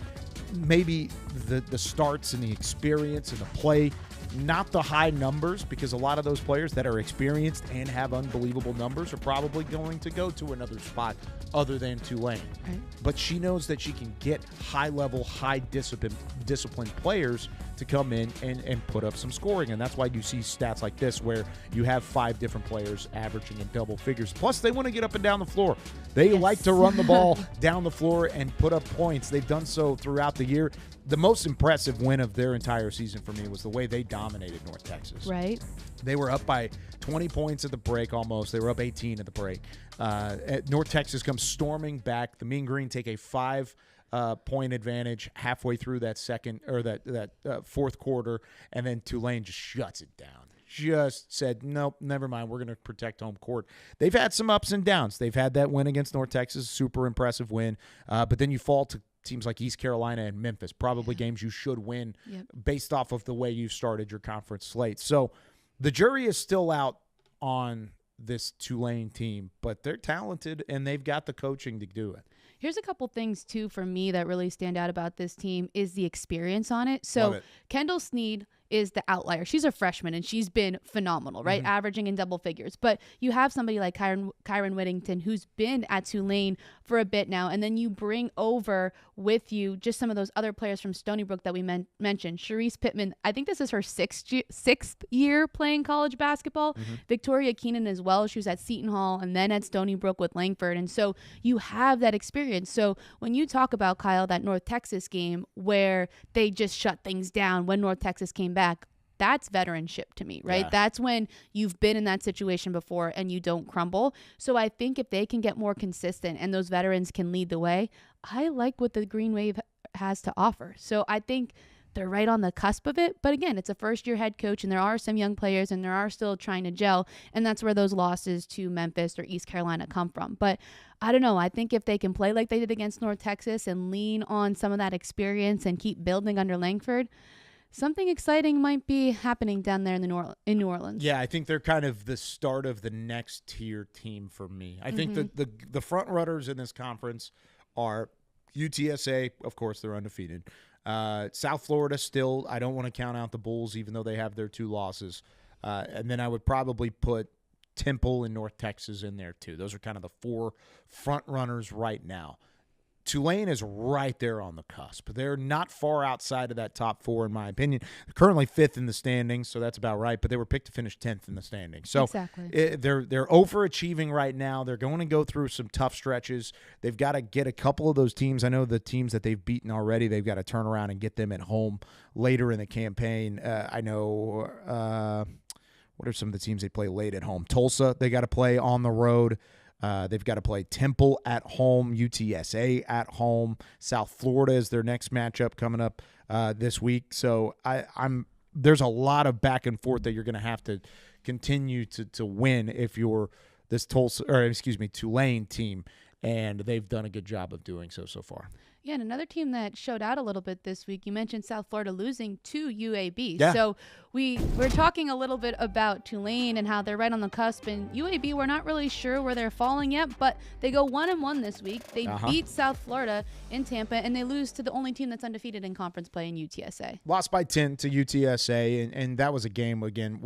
maybe the starts and the experience and the play, not the high numbers, because a lot of those players that are experienced and have unbelievable numbers are probably going to go to another spot other than Tulane. Right. But she knows that she can get high-level, high-disciplined players to come in and put up some scoring. And that's why you see stats like this where you have 5 different players averaging in double figures. Plus, they want to get up and down the floor. They like to run the ball down the floor and put up points. They've done so throughout the year. The most impressive win of their entire season for me was the way they dominated North Texas. Right. They were up by 20 points at the break almost. They were up 18 at the break. North Texas comes storming back. The Mean Green take a 5-point advantage halfway through that fourth quarter, and then Tulane just shuts it down. Just said, nope, never mind. We're going to protect home court. They've had some ups and downs. They've had that win against North Texas, super impressive win. But then you fall to teams like East Carolina and Memphis, probably games you should win based off of the way you've started your conference slate. So the jury is still out on this Tulane team, but they're talented and they've got the coaching to do it. Here's a couple things, too, for me that really stand out about this team is the experience on it. So Kendall Sneed is the outlier. She's a freshman, and she's been phenomenal, right? Averaging in double figures. But you have somebody like Kyron Whittington, who's been at Tulane for a bit now, and then you bring over with you just some of those other players from Stony Brook that we mentioned. Sharice Pittman, I think this is her sixth year playing college basketball. Victoria Keenan as well. She was at Seton Hall and then at Stony Brook with Langford. And so you have that experience. So when you talk about, Kyle, that North Texas game where they just shut things down when North Texas came back, that's veteranship to me, right? Yeah. That's when you've been in that situation before and you don't crumble. So I think if they can get more consistent and those veterans can lead the way, I like what the Green Wave has to offer. So I think they're right on the cusp of it. But again, it's a first-year head coach, and there are some young players, and there are still trying to gel, and that's where those losses to Memphis or East Carolina come from. But I don't know. I think if they can play like they did against North Texas and lean on some of that experience and keep building under Langford, something exciting might be happening down there in New Orleans. Yeah, I think they're kind of the start of the next tier team for me. I think the front runners in this conference are UTSA. Of course, they're undefeated. South Florida still, I don't want to count out the Bulls, even though they have their 2 losses. And then I would probably put Temple and North Texas in there too. Those are kind of the 4 front runners right now. Tulane is right there on the cusp. They're not far outside of that top 4, in my opinion. They're currently 5th in the standings, so that's about right. But they were picked to finish 10th in the standings. So exactly. They're overachieving right now. They're going to go through some tough stretches. They've got to get a couple of those teams. I know the teams that they've beaten already, they've got to turn around and get them at home later in the campaign. I know what are some of the teams they play late at home? Tulsa, they got to play on the road. They've got to play Temple at home, UTSA at home. South Florida is their next matchup coming up this week. So there's a lot of back and forth that you're going to have to continue to win if you're this Tulane team, and they've done a good job of doing so far. Yeah, and another team that showed out a little bit this week, you mentioned South Florida losing to UAB. Yeah. So we're talking a little bit about Tulane and how they're right on the cusp, and UAB, we're not really sure where they're falling yet, but they go 1-1 this week. They beat South Florida in Tampa, and they lose to the only team that's undefeated in conference play in UTSA. Lost by 10 to UTSA, and that was a game, again,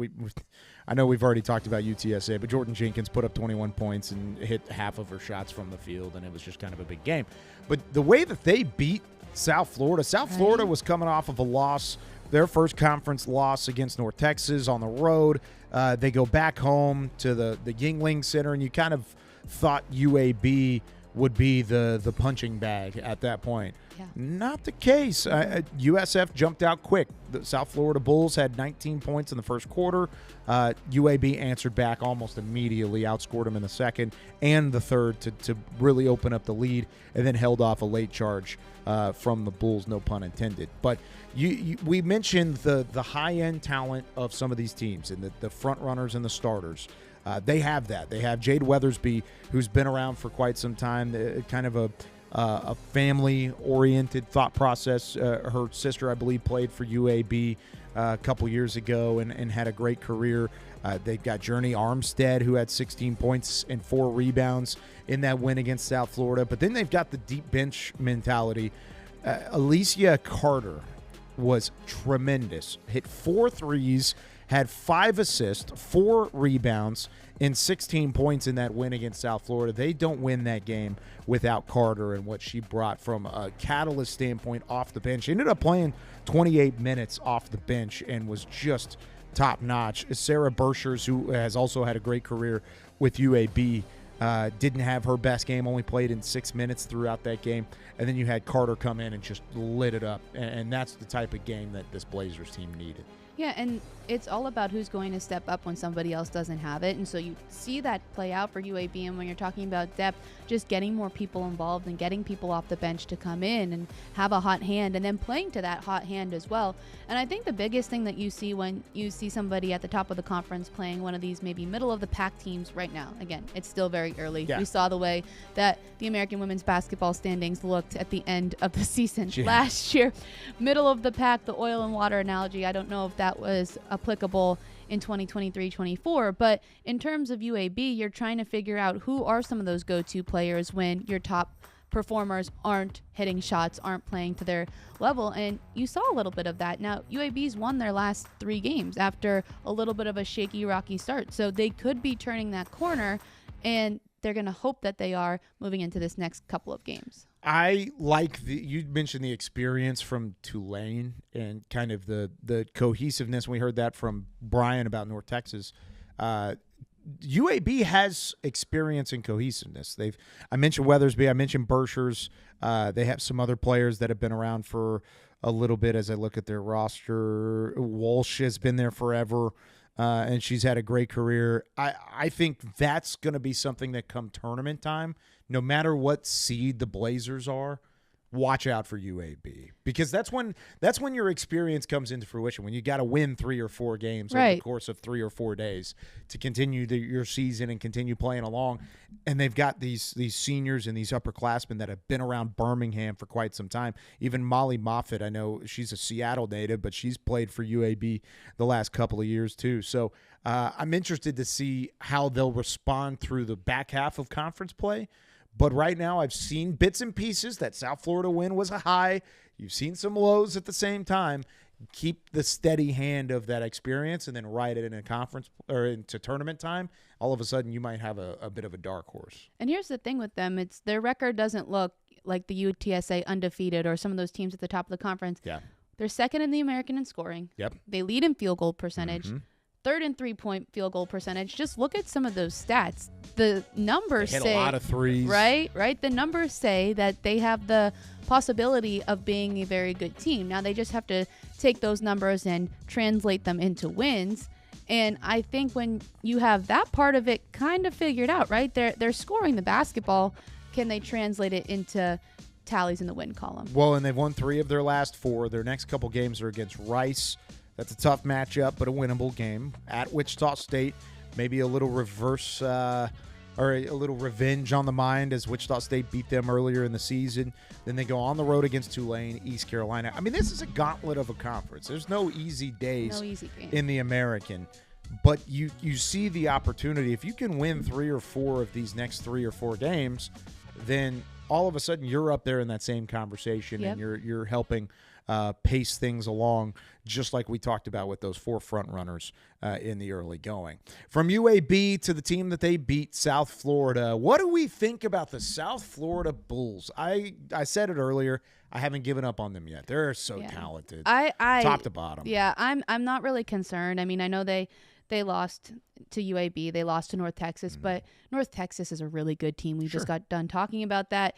I know we've already talked about UTSA, but Jordyn Jenkins put up 21 points and hit half of her shots from the field, and it was just kind of a big game. But the way that they beat South Florida was coming off of a loss, their first conference loss against North Texas on the road. They go back home to the Yuengling Center, and you kind of thought UAB would be the punching bag at that point. Yeah. Not the case. USF jumped out quick. The South Florida Bulls had 19 points in the first quarter. UAB answered back almost immediately, outscored them in the second and the third to really open up the lead, and then held off a late charge from the Bulls, no pun intended. But we mentioned the high-end talent of some of these teams and the front runners and the starters. They have that. They have Jade Weathersby, who's been around for quite some time, kind of a family-oriented thought process. Her sister, I believe, played for UAB a couple years ago and had a great career. They've got Journey Armstead, who had 16 points and 4 rebounds in that win against South Florida. But then they've got the deep bench mentality. Alicia Carter was tremendous. Hit 4 threes, had 5 assists, 4 rebounds, and 16 points in that win against South Florida. They don't win that game without Carter and what she brought from a catalyst standpoint off the bench. She ended up playing 28 minutes off the bench and was just top-notch. Sarah Burschers, who has also had a great career with UAB, didn't have her best game, only played in 6 minutes throughout that game. And then you had Carter come in and just lit it up. And that's the type of game that this Blazers team needed. Yeah, and it's all about who's going to step up when somebody else doesn't have it. And so you see that play out for UAB. And when you're talking about depth, just getting more people involved and getting people off the bench to come in and have a hot hand and then playing to that hot hand as well. And I think the biggest thing that you see when you see somebody at the top of the conference playing one of these maybe middle of the pack teams right now, again, it's still very early. Yeah. We saw the way that the American women's basketball standings looked at the end of the season last year. Middle of the pack, the oil and water analogy, I don't know if that was applicable in 2023-24, but in terms of UAB, you're trying to figure out who are some of those go-to players when your top performers aren't hitting shots, aren't playing to their level, and you saw a little bit of that. Now, UAB's won their last 3 games after a little bit of a shaky, rocky start, so they could be turning that corner, and they're going to hope that they are moving into this next couple of games. I like you mentioned the experience from Tulane and kind of the cohesiveness. We heard that from Brian about North Texas. UAB has experience and cohesiveness. I mentioned Weathersby. I mentioned Burschers. They have some other players that have been around for a little bit as I look at their roster. Walsh has been there forever, and she's had a great career. I think that's going to be something that come tournament time, no matter what seed the Blazers are, watch out for UAB, because that's when your experience comes into fruition, when you got to win 3 or 4 games over the course of 3 or 4 days to continue your season and continue playing along. And they've got these seniors and these upperclassmen that have been around Birmingham for quite some time. Even Molly Moffitt, I know she's a Seattle native, but she's played for UAB the last couple of years too. So I'm interested to see how they'll respond through the back half of conference play. But right now, I've seen bits and pieces. That South Florida win was a high. You've seen some lows at the same time. Keep the steady hand of that experience and then ride it in a conference or into tournament time. All of a sudden, you might have a bit of a dark horse. And here's the thing with them. It's their record doesn't look like the UTSA undefeated or some of those teams at the top of the conference. Yeah. They're second in the American in scoring. Yep. They lead in field goal percentage. Mm-hmm. Third in three-point field goal percentage. Just look at some of those stats. The numbers They hit say a lot of threes. Right. The numbers say that they have the possibility of being a very good team. Now they just have to take those numbers and translate them into wins. And I think when you have that part of it kind of figured out, right? They're scoring the basketball. Can they translate it into tallies in the win column? Well, and they've won 3 of their last 4. Their next couple games are against Rice. That's a tough matchup, but a winnable game. At Wichita State, maybe a little reverse or a little revenge on the mind as Wichita State beat them earlier in the season. Then they go on the road against Tulane, East Carolina. I mean, this is a gauntlet of a conference. There's no easy days in the American. But you see the opportunity. If you can win 3 or 4 of these next 3 or 4 games, then all of a sudden you're up there in that same conversation, and you're helping pace things along, just like we talked about with those 4 front runners in the early going. From UAB to the team that they beat, South Florida, what do we think about the South Florida Bulls? I said it earlier. I haven't given up on them yet. They're so talented, I top to bottom. Yeah, I'm not really concerned. I mean, I know they lost to UAB. They lost to North Texas, but North Texas is a really good team. We just got done talking about that.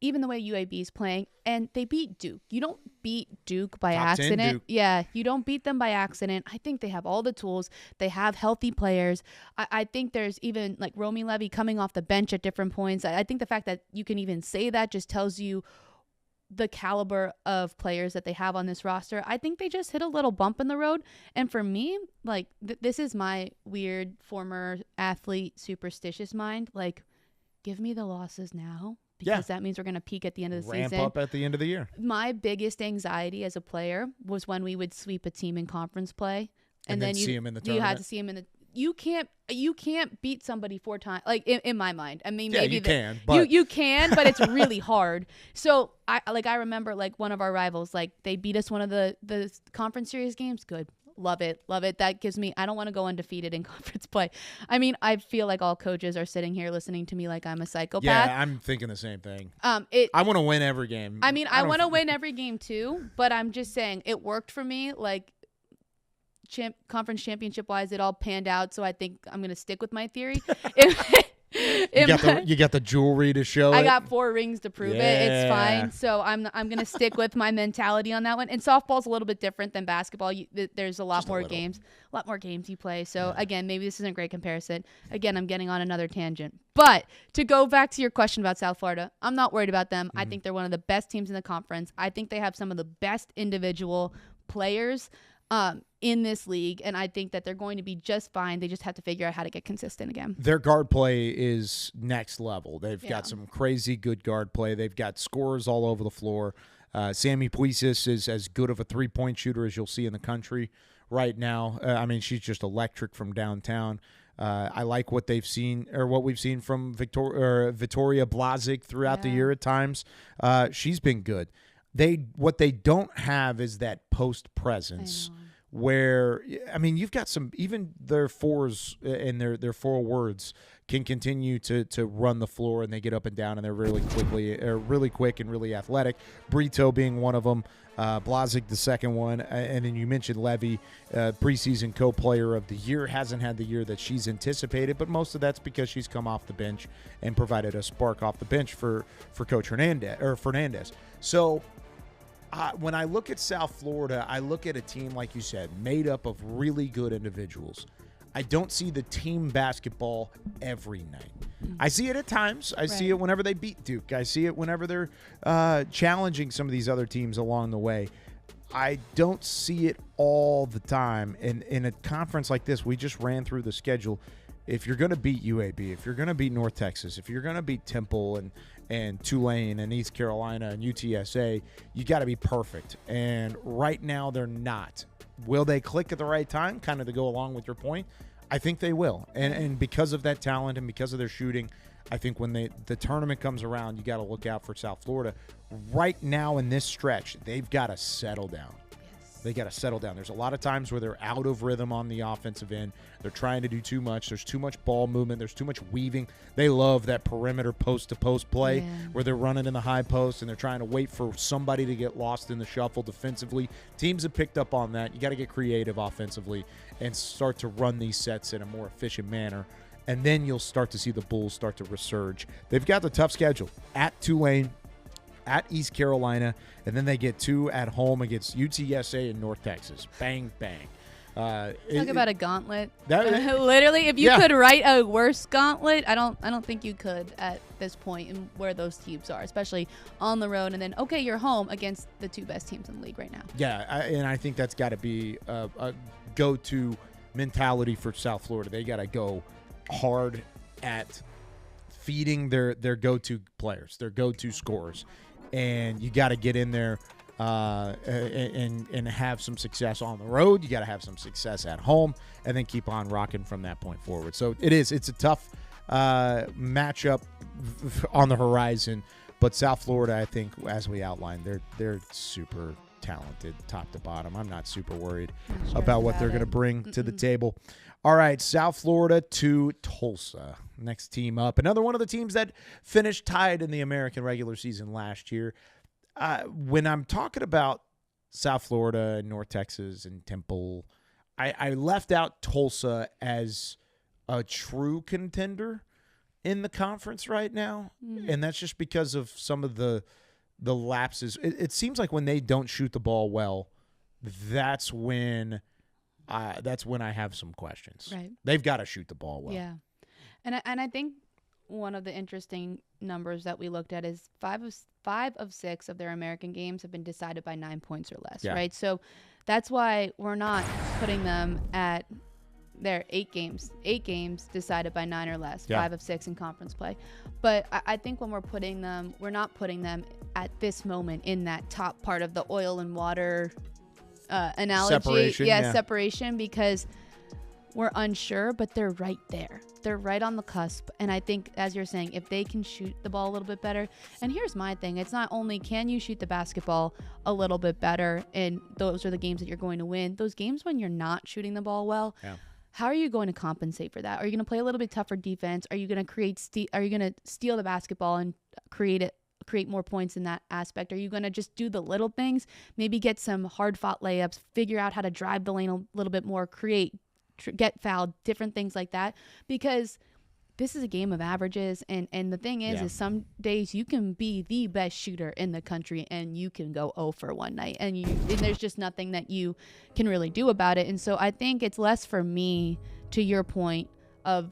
Even the way UAB is playing, and they beat Duke. You don't beat Duke by accident. Duke. Yeah, you don't beat them by accident. I think they have all the tools. They have healthy players. I think there's even like Romy Levy coming off the bench at different points. I think the fact that you can even say that just tells you the caliber of players that they have on this roster. I think they just hit a little bump in the road. And for me, like this is my weird former athlete superstitious mind. Like, give me the losses now, because that means we're going to peak at the end of the season. Ramp up at the end of the year. My biggest anxiety as a player was when we would sweep a team in conference play. And then see them in the tournament. You had to see them in the you can't beat somebody 4 times, like in my mind. I mean, maybe you can, but you can, but it's really hard. So I remember like one of our rivals, like they beat us one of the conference series games. Good. Love it. That gives me, I don't want to go undefeated in conference play. I mean, I feel like all coaches are sitting here listening to me like I'm a psychopath. Yeah, I'm thinking the same thing. I want to win every game. I mean, I want to win every game too, but I'm just saying it worked for me. Like, conference championship wise, it all panned out, so I think I'm gonna stick with my theory. You got the jewelry to show I got 4 rings to prove it. It's fine. So I'm gonna stick with my mentality on that one. And softball's a little bit different than basketball. There's a lot more games you play. So again, maybe this isn't a great comparison. Again, I'm getting on another tangent. But to go back to your question about South Florida, I'm not worried about them. I think they're one of the best teams in the conference. I think they have some of the best individual players in this league, and I think that they're going to be just fine. They just have to figure out how to get consistent again. Their guard play is next level. They've got some crazy good guard play. They've got scorers all over the floor. Sammy Puisis is as good of a three-point shooter as you'll see in the country right now. I mean, she's just electric from downtown. I like what they've seen, or what we've seen from Victoria Blazik throughout the year at times. She's been good. What they don't have is that post presence, where, I mean, you've got some, even their 4s and their forwards can continue to run the floor, and they get up and down, and they're really quick and really athletic. Brito being one of them, Blazik the second one, and then you mentioned Levy, preseason co-player of the year, hasn't had the year that she's anticipated, but most of that's because she's come off the bench and provided a spark off the bench for Coach Fernandez. So when I look at South Florida, I look at a team, like you said, made up of really good individuals. I don't see the team basketball every night. I see it at times. I see it whenever they beat Duke. I see it whenever they're challenging some of these other teams along the way. I don't see it all the time. And in a conference like this, we just ran through the schedule. If you're going to beat UAB, if you're going to beat North Texas, if you're going to beat Temple and Tulane and East Carolina and UTSA, you got to be perfect. And right now they're not. Will they click at the right time? Kind of to go along with your point, I think they will. And because of that talent and because of their shooting, I think when the tournament comes around, you got to look out for South Florida. Right now in this stretch, they've got to settle down. They got to settle down. There's a lot of times where they're out of rhythm on the offensive end. They're trying to do too much. There's too much ball movement. There's too much weaving. They love that perimeter post-to-post play where they're running in the high post and they're trying to wait for somebody to get lost in the shuffle defensively. Teams have picked up on that. You got to get creative offensively and start to run these sets in a more efficient manner. And then you'll start to see the Bulls start to resurge. They've got the tough schedule at Tulane, at East Carolina, and then they get 2 at home against UTSA and North Texas. Bang, bang. Talk about a gauntlet. Literally, if you could write a worse gauntlet, I don't think you could at this point in where those teams are, especially on the road. And then, okay, you're home against the 2 best teams in the league right now. Yeah, and I think that's got to be a go-to mentality for South Florida. They got to go hard at feeding their go-to players, their go-to scorers. And you got to get in there and have some success on the road. You got to have some success at home, and then keep on rocking from that point forward. So it's a tough matchup on the horizon. But South Florida, I think, as we outlined, they're super talented, top to bottom. I'm not super worried about what they're going to bring to the table. All right, South Florida to Tulsa. Next team up. Another one of the teams that finished tied in the American regular season last year. When I'm talking about South Florida and North Texas and Temple, I left out Tulsa as a true contender in the conference right now. And that's just because of some of the lapses. It seems like when they don't shoot the ball well, that's when I have some questions. Right. They've got to shoot the ball well. Yeah. And I think one of the interesting numbers that we looked at is 5 of 6 of their American games have been decided by 9 points or less, right? So that's why we're not putting them at their 8 games decided by 9 or less, 5 of 6 in conference play. But I think when we're not putting them at this moment in that top part of the oil and water analogy. Separation, because we're unsure, but they're right there. They're right on the cusp. And I think, as you're saying, if they can shoot the ball a little bit better, and here's my thing, it's not only can you shoot the basketball a little bit better, and those are the games that you're going to win, those games when you're not shooting the ball well, how are you going to compensate for that? Are you going to play a little bit tougher defense? Are you going to are you going to steal the basketball and create more points in that aspect? Are you going to just do the little things, maybe get some hard-fought layups, figure out how to drive the lane a little bit more, get fouled, different things like that? Because this is a game of averages, and the thing is some days you can be the best shooter in the country and you can go 0 for one night, and there's just nothing that you can really do about it. And so I think it's less for me, to your point, of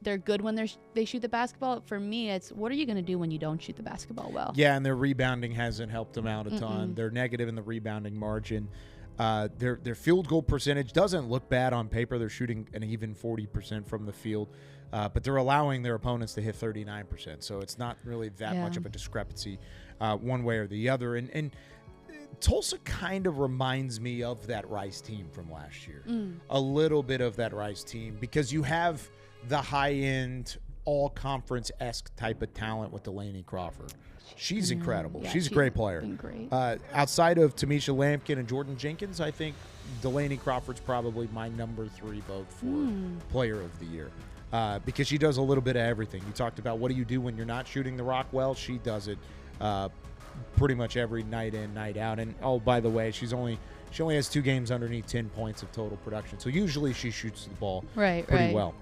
they're good when they shoot the basketball. For me, it's what are you going to do when you don't shoot the basketball well? Yeah, and their rebounding hasn't helped them out a ton. They're negative in the rebounding margin. Their field goal percentage doesn't look bad on paper. They're shooting an even 40% from the field, but they're allowing their opponents to hit 39%. So it's not really that much of a discrepancy one way or the other. And Tulsa kind of reminds me of that Rice team from last year. A little bit of that Rice team, because you have the high-end, all-conference-esque type of talent with Delaney Crawford. She's incredible. She's a great player. Been great. Outside of Tamisha Lampkin and Jordyn Jenkins, I think Delaney Crawford's probably my number 3 vote for player of the year, because she does a little bit of everything. You talked about what do you do when you're not shooting the rock well. She does it pretty much every night in, night out. And, oh, by the way, she only has 2 games underneath 10 points of total production. So usually she shoots the ball pretty well.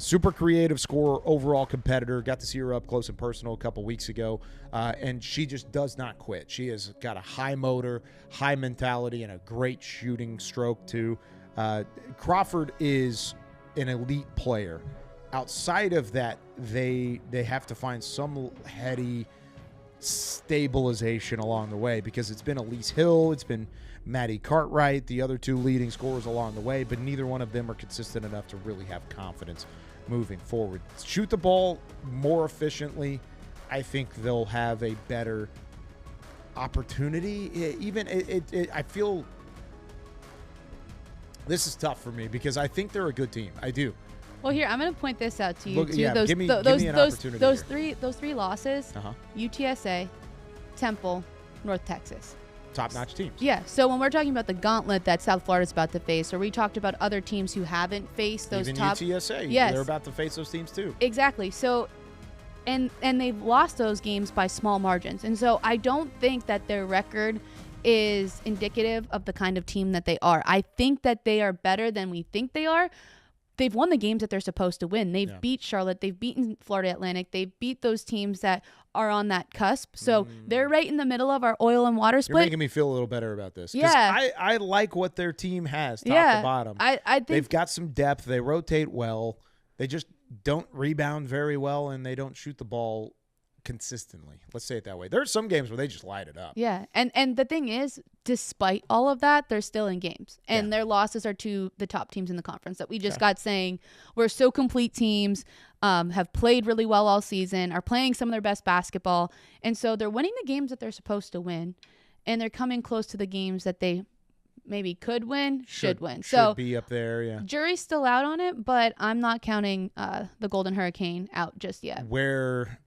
Super creative scorer, overall competitor. Got to see her up close and personal a couple weeks ago, and she just does not quit. She has got a high motor, high mentality, and a great shooting stroke too. Crawford is an elite player. Outside of that, they have to find some heady stabilization along the way, because it's been Elise Hill, it's been Maddie Cartwright, the other 2 leading scorers along the way, but neither one of them are consistent enough to really have confidence moving forward. Shoot the ball more efficiently. I think they'll have a better opportunity. I feel this is tough for me, because I think they're a good team. I do. Well, here, I'm going to point this out to you. Give me an opportunity. Those three losses, UTSA, Temple, North Texas. top-notch teams. Yeah, so when we're talking about the gauntlet that South Florida's about to face, or we talked about other teams who haven't faced those Even top... UTSA, yes, they're about to face those teams too. Exactly. So, and they've lost those games by small margins. And so I don't think that their record is indicative of the kind of team that they are. I think that they are better than we think they are. They've won the games that they're supposed to win. They've beat Charlotte. They've beaten Florida Atlantic. They've beat those teams that are on that cusp. So they're right in the middle of our oil and water split. You're making me feel a little better about this. Yeah. I like what their team has, top to bottom. I think they've got some depth. They rotate well. They just don't rebound very well, and they don't shoot the ball consistently. Let's say it that way. There are some games where they just light it up. Yeah, and the thing is, despite all of that, they're still in games, and their losses are to the top teams in the conference that we just got saying we're so complete teams, have played really well all season, are playing some of their best basketball, and so they're winning the games that they're supposed to win, and they're coming close to the games that they maybe could win, should win. So should be up there, yeah. Jury's still out on it, but I'm not counting the Golden Hurricane out just yet. Where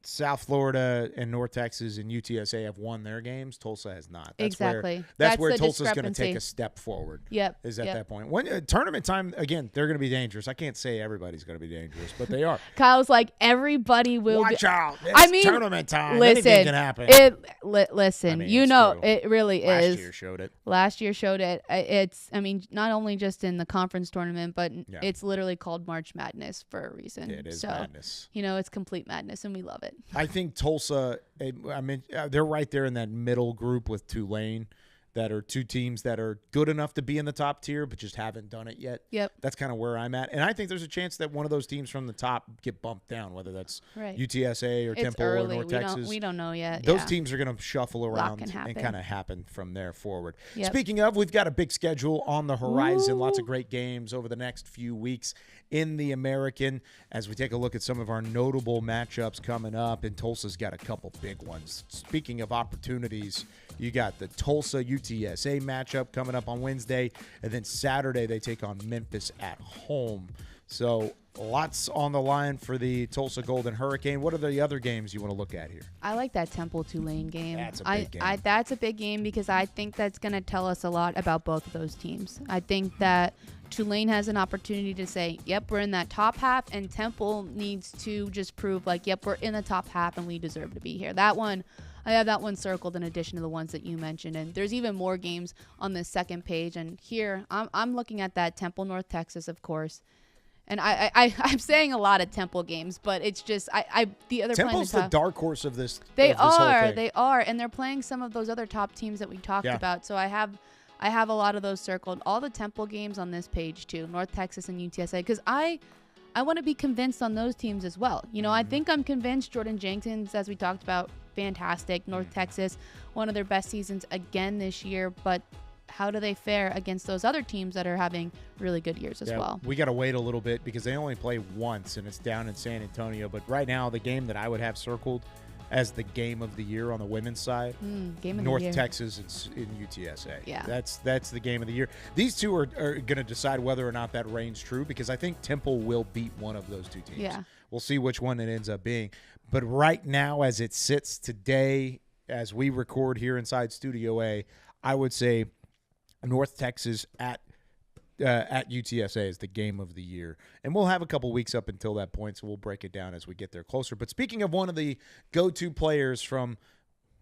South Florida and North Texas and UTSA have won their games, Tulsa has not. Exactly. That's where the Tulsa's going to take discrepancy. a step forward. Yep. Is at that point. When tournament time, again, they're going to be dangerous. I can't say everybody's going to be dangerous, but they are. Kyle's like, everybody will Watch out. It's I mean, tournament time. Listen, Anything can happen. Listen, I mean, you it's know, true. it really is. Last year showed it. Last year showed it. It's, I mean, not only just in the conference tournament, but it's literally called March Madness for a reason. It is madness. You know, it's complete madness, and we love it. I think Tulsa, I mean, they're right there in that middle group with Tulane, that are two teams that are good enough to be in the top tier but just haven't done it yet. Yep. That's kind of where I'm at. And I think there's a chance that one of those teams from the top get bumped down, whether that's UTSA or It's Temple early. or North Texas. We don't know yet. Those teams are going to shuffle around can and happen. kind of happen from there forward. Yep. Speaking of, we've got a big schedule on the horizon. Lots of great games over the next few weeks in the American as we take a look at some of our notable matchups coming up. And Tulsa's got a couple big ones. Speaking of opportunities, you got the Tulsa UTSA matchup coming up on Wednesday. And then Saturday, they take on Memphis at home. So lots on the line for the Tulsa Golden Hurricane. What are the other games you want to look at here? I like that Temple Tulane game. That's a big game. That's a big game because I think that's going to tell us a lot about both of those teams. I think that Tulane has an opportunity to say, yep, we're in that top half, and Temple needs to just prove like, yep, we're in the top half and we deserve to be here. That one, I have that one circled in addition to the ones that you mentioned, and there's even more games on this second page. And here I'm looking at that Temple North Texas, of course. And I'm saying a lot of Temple games, but it's just the other Temple's the dark horse of this. They of this whole are, thing. they are, and they're playing some of those other top teams that we talked about. So I have a lot of those circled. All the Temple games on this page too, North Texas and UTSA, because I want to be convinced on those teams as well. You know, I think I'm convinced. Jordyn Jenkins, as we talked about, fantastic. North Texas, one of their best seasons again this year, but how do they fare against those other teams that are having really good years as well? We got to wait a little bit because they only play once, and it's down in San Antonio. But right now, the game that I would have circled as the game of the year on the women's side, North Texas in UTSA. Yeah. That's the game of the year. These two are going to decide whether or not that reigns true because I think Temple will beat one of those two teams. Yeah. We'll see which one it ends up being. But right now, as it sits today, as we record here inside Studio A, I would say North Texas at UTSA is the game of the year. And we'll have a couple weeks up until that point, so we'll break it down as we get there closer. But speaking of one of the go-to players from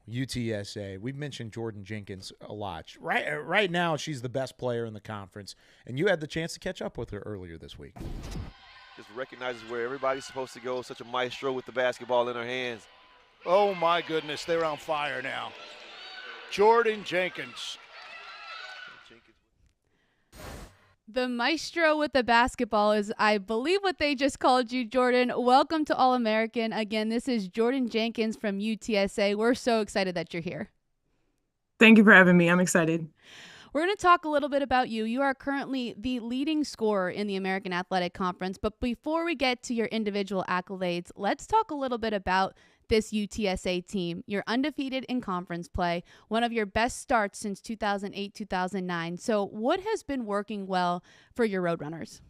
UTSA, we've mentioned Jordyn Jenkins a lot. Right now, she's the best player in the conference, and you had the chance to catch up with her earlier this week. Just recognizes where everybody's supposed to go. Such a maestro with the basketball in her hands. Oh, my goodness, they're on fire now. Jordyn Jenkins. The maestro with the basketball is, I believe, what they just called you, Jordyn. Welcome to All-American. Again, this is Jordyn Jenkins from UTSA. We're so excited that you're here. Thank you for having me. I'm excited. We're going to talk a little bit about you. You are currently the leading scorer in the American Athletic Conference. But before we get to your individual accolades, let's talk a little bit about this UTSA team. You're undefeated in conference play, one of your best starts since 2008-2009. So what has been working well for your RoadRunners?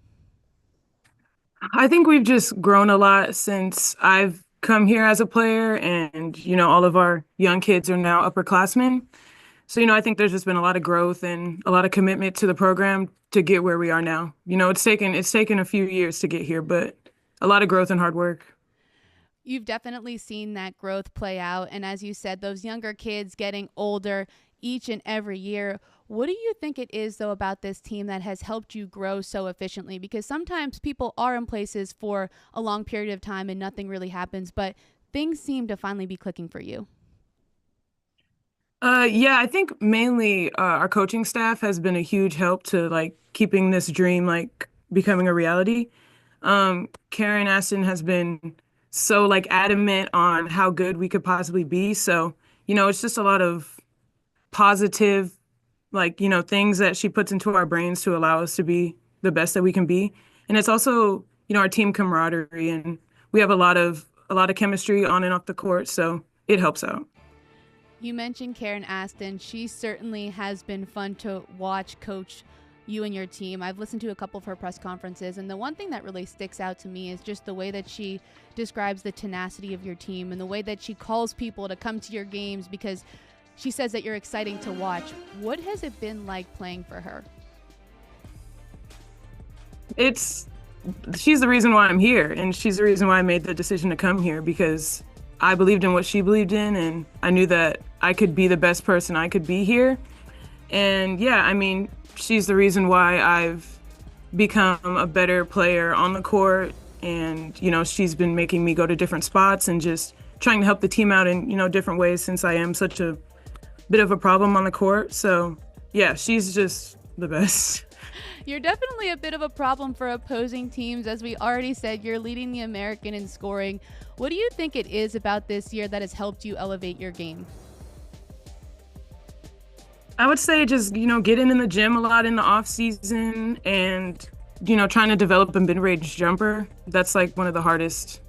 I think we've just grown a lot since I've come here as a player, and all of our young kids are now upperclassmen. So, I think there's just been a lot of growth and a lot of commitment to the program to get where we are now. It's taken a few years to get here, but a lot of growth and hard work. You've definitely seen that growth play out. And as you said, those younger kids getting older each and every year. What do you think it is, though, about this team that has helped you grow so efficiently? Because sometimes people are in places for a long period of time and nothing really happens, but things seem to finally be clicking for you. Yeah, I think mainly our coaching staff has been a huge help to keeping this dream becoming a reality. Karen Aston has been so adamant on how good we could possibly be. So, it's just a lot of positive, things that she puts into our brains to allow us to be the best that we can be. And it's also, our team camaraderie, and we have a lot of chemistry on and off the court. So it helps out. You mentioned Karen Aston. She certainly has been fun to watch coach you and your team. I've listened to a couple of her press conferences, and the one thing that really sticks out to me is just the way that she describes the tenacity of your team and the way that she calls people to come to your games because she says that you're exciting to watch. What has it been like playing for her? She's the reason why I'm here, and she's the reason why I made the decision to come here, because I believed in what she believed in, and I knew that I could be the best person I could be here. And yeah, I mean, she's the reason why I've become a better player on the court. And, she's been making me go to different spots and just trying to help the team out in, different ways since I am such a bit of a problem on the court. So yeah, she's just the best. You're definitely a bit of a problem for opposing teams. As we already said, you're leading the American in scoring. What do you think it is about this year that has helped you elevate your game? I would say just, getting in the gym a lot in the off season and, trying to develop a mid-range jumper. That's one of the hardest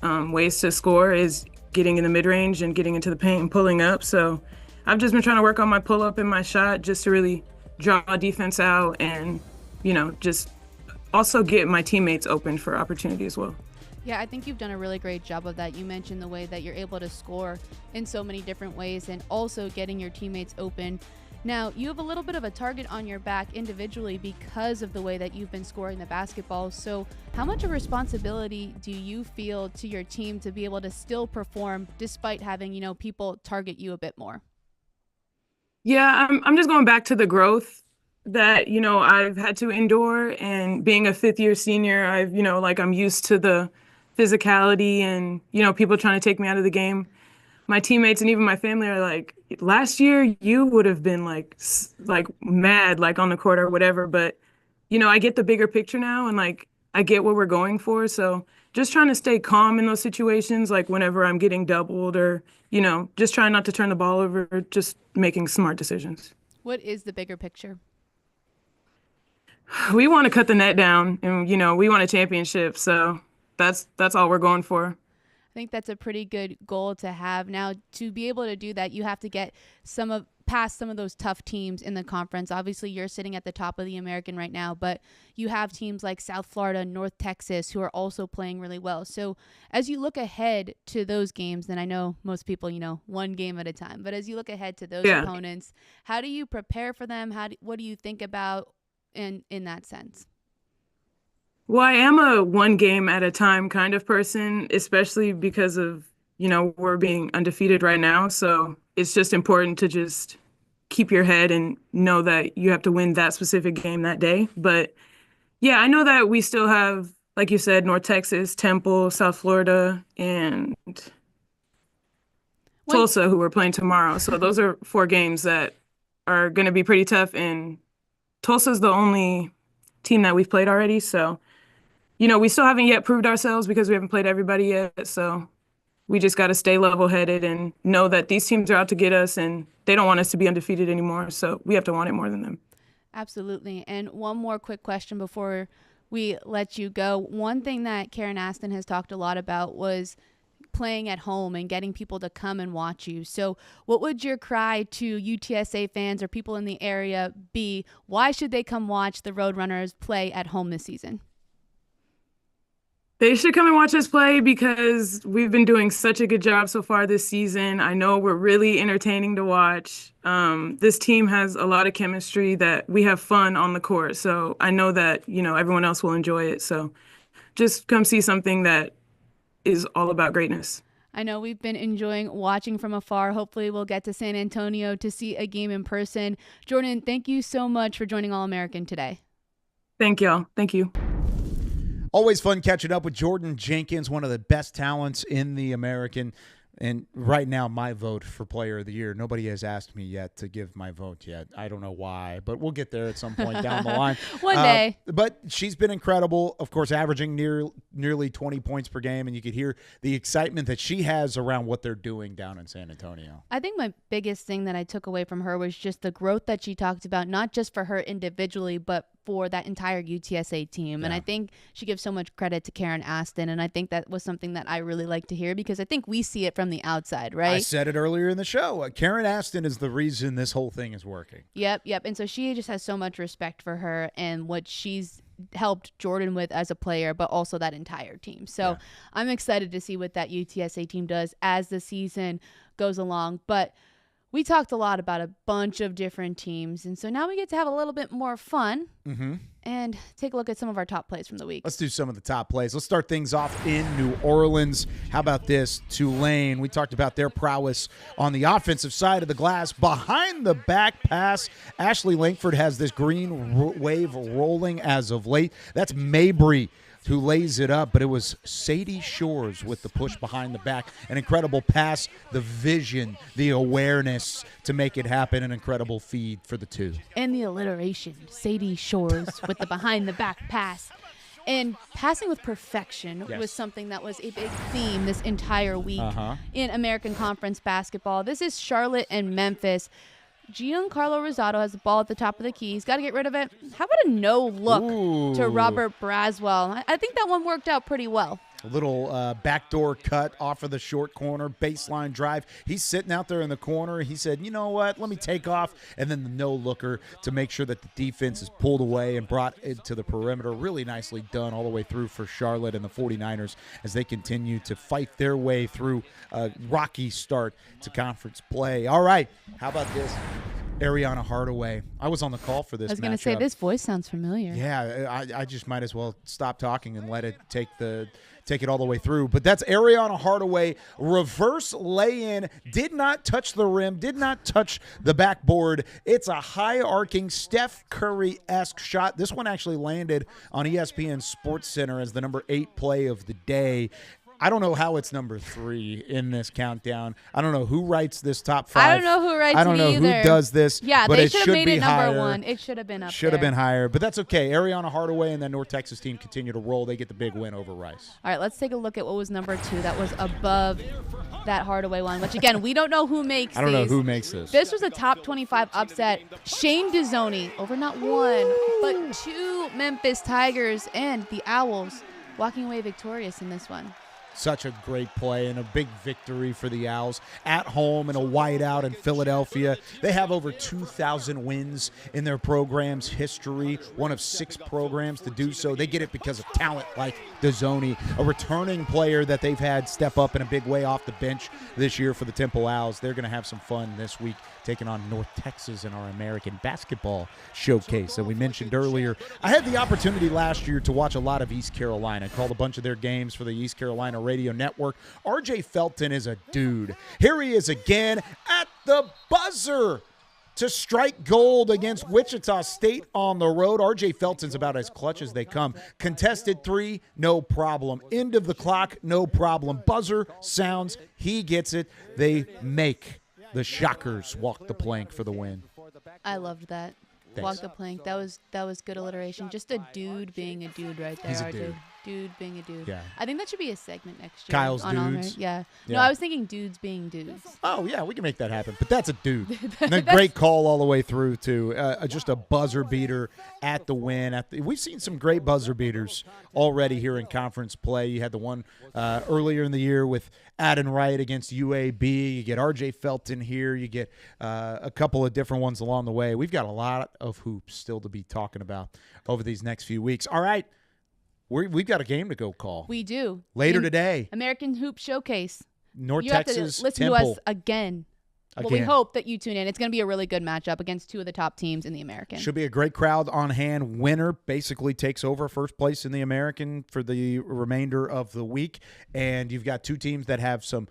ways to score is getting in the mid-range and getting into the paint and pulling up. So I've just been trying to work on my pull-up and my shot just to really draw defense out and, just also get my teammates open for opportunity as well. Yeah, I think you've done a really great job of that. You mentioned the way that you're able to score in so many different ways and also getting your teammates open. Now, you have a little bit of a target on your back individually because of the way that you've been scoring the basketball. So how much of responsibility do you feel to your team to be able to still perform despite having, people target you a bit more? Yeah, I'm just going back to the growth that, I've had to endure, and being a fifth-year senior, I'm used to the physicality and, people trying to take me out of the game. My teammates and even my family are like, last year you would have been mad, on the court or whatever. But, I get the bigger picture now, and I get what we're going for. So just trying to stay calm in those situations, whenever I'm getting doubled or, just trying not to turn the ball over, just making smart decisions. What is the bigger picture? We want to cut the net down, and, we want a championship. So that's all we're going for. I think that's a pretty good goal to have. Now, to be able to do that, you have to get past some of those tough teams in the conference. Obviously, you're sitting at the top of the American right now, but you have teams like South Florida, North Texas, who are also playing really well. So as you look ahead to those games, and I know most people, one game at a time, but as you look ahead to those opponents, how do you prepare for them? What do you think about in that sense? Well, I am a one game at a time kind of person, especially because of, we're being undefeated right now. So it's just important to just keep your head and know that you have to win that specific game that day. But yeah, I know that we still have, like you said, North Texas, Temple, South Florida, and Tulsa, who we're playing tomorrow. So those are 4 games that are going to be pretty tough. And Tulsa's the only team that we've played already. So we still haven't yet proved ourselves because we haven't played everybody yet. So we just got to stay level-headed and know that these teams are out to get us, and they don't want us to be undefeated anymore. So we have to want it more than them. Absolutely. And one more quick question before we let you go. One thing that Karen Aston has talked a lot about was playing at home and getting people to come and watch you. So what would your cry to UTSA fans or people in the area be? Why should they come watch the RoadRunners play at home this season? They should come and watch us play because we've been doing such a good job so far this season. I know we're really entertaining to watch. This team has a lot of chemistry that we have fun on the court. So I know that, everyone else will enjoy it. So just come see something that is all about greatness. I know we've been enjoying watching from afar. Hopefully we'll get to San Antonio to see a game in person. Jordyn, thank you so much for joining All-American today. Thank y'all. Thank you. Always fun catching up with Jordyn Jenkins, one of the best talents in the American. And right now, my vote for Player of the Year. Nobody has asked me yet to give my vote yet. I don't know why, but we'll get there at some point down the line. One day. But she's been incredible, of course, averaging nearly 20 points per game, and you could hear the excitement that she has around what they're doing down in San Antonio. I think my biggest thing that I took away from her was just the growth that she talked about, not just for her individually, but for that entire UTSA team. And I think she gives so much credit to Karen Aston, and I think that was something that I really like to hear because I think we see it from the outside, right? I said it earlier in the show. Karen Aston is the reason this whole thing is working. Yep. And so she just has so much respect for her and what she's helped Jordyn with as a player, but also that entire team. So I'm excited to see what that UTSA team does as the season goes along. But we talked a lot about a bunch of different teams, and so now we get to have a little bit more fun and take a look at some of our top plays from the week. Let's do some of the top plays. Let's start things off in New Orleans. How about this? Tulane. We talked about their prowess on the offensive side of the glass. Behind the back pass, Ashley Langford has this green wave rolling as of late. That's Mabry who lays it up, but it was Sadie Shores with the push behind the back. An incredible pass, the vision, the awareness to make it happen, an incredible feed for the two. And the alliteration, Sadie Shores with the behind the back pass. And passing with perfection was something that was a big theme this entire week in American Conference basketball. This is Charlotte and Memphis. Giancarlo Rosado has the ball at the top of the key. He's got to get rid of it. How about a no-look to Robert Braswell? I think that one worked out pretty well. A little backdoor cut off of the short corner, baseline drive. He's sitting out there in the corner. He said, you know what, let me take off. And then the no-looker to make sure that the defense is pulled away and brought it to the perimeter. Really nicely done all the way through for Charlotte and the 49ers as they continue to fight their way through a rocky start to conference play. All right, how about this? Ariana Hardaway. I was on the call for this matchup. I was going to say, this voice sounds familiar. Yeah, I just might as well stop talking and let it take it all the way through. But that's Ariana Hardaway. Reverse lay-in. Did not touch the rim. Did not touch the backboard. It's a high-arcing Steph Curry-esque shot. This one actually landed on ESPN SportsCenter as the number 8 play of the day. I don't know how it's number 3 in this countdown. I don't know who writes this top 5. I don't know who writes it either. I don't know who does this. Yeah, but they it should have made it number 1. It should have been up there. Should have been higher, but that's okay. Ariana Hardaway and that North Texas team continue to roll. They get the big win over Rice. All right, let's take a look at what was number 2. That was above that Hardaway one, which, again, we don't know who makes these. I don't know who makes this. This was a top 25 upset. Shane Dezzoni over not 1, but 2 Memphis Tigers and the Owls walking away victorious in this one. Such a great play and a big victory for the Owls at home in a whiteout in Philadelphia. They have over 2,000 wins in their program's history, one of 6 programs to do so. They get it because of talent like Dezzoni, a returning player that they've had step up in a big way off the bench this year for the Temple Owls. They're going to have some fun this week taking on North Texas in our American basketball showcase. And we mentioned earlier, I had the opportunity last year to watch a lot of East Carolina, called a bunch of their games for the East Carolina Radio Network. RJ Felton is a dude. Here he is again at the buzzer to strike gold against Wichita State on the road. RJ Felton's about as clutch as they come. Contested 3, no problem. End of the clock, no problem. Buzzer sounds, he gets it. They make the Shockers walk the plank for the win. I loved that. Thanks. Walk the plank. That was good alliteration. Just a dude being a dude right there. He's a RJ. dude. Dude being a dude. Yeah. I think that should be a segment next year. Kyle's on dudes? Honor. Yeah. No, Yeah. I was thinking dudes being dudes. Oh, yeah, we can make that happen. But that's a dude. And a great call all the way through to just a buzzer beater at the win. We've seen some great buzzer beaters already here in conference play. You had the one earlier in the year with Adden Wright against UAB. You get RJ Felton here. You get a couple of different ones along the way. We've got a lot of hoops still to be talking about over these next few weeks. All right. We've got a game to go call. We do. Later today. American Hoop Showcase. North you Texas have to listen Temple. to us again. Well, we hope that you tune in. It's going to be a really good matchup against two of the top teams in the American. Should be a great crowd on hand. Winner basically takes over first place in the American for the remainder of the week. And you've got two teams that have some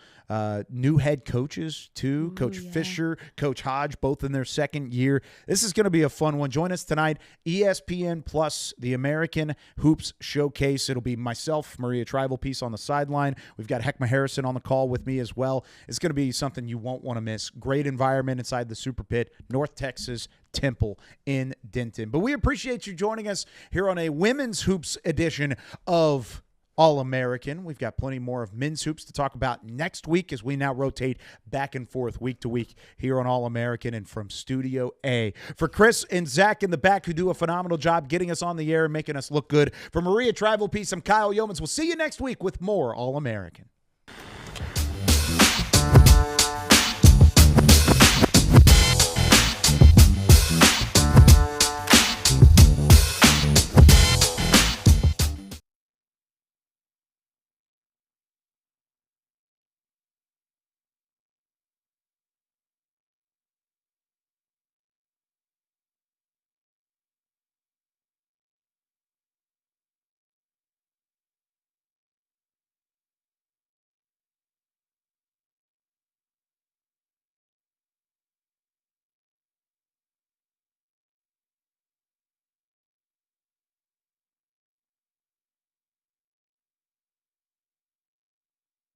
new head coaches, too. Coach Fisher, Coach Hodge, both in their second year. This is going to be a fun one. Join us tonight, ESPN Plus, the American Hoops Showcase. It'll be myself, Maria Trivelpiece on the sideline. We've got Heckma Harrison on the call with me as well. It's going to be something you won't want to miss. Great environment inside the Super Pit, North Texas Temple in Denton. But we appreciate you joining us here on a women's hoops edition of All-American. We've got plenty more of men's hoops to talk about next week as we now rotate back and forth week to week here on All-American and from Studio A. For Chris and Zach in the back who do a phenomenal job getting us on the air and making us look good. For Maria Trivelpiece, I'm Kyle Youmans. We'll see you next week with more All-American.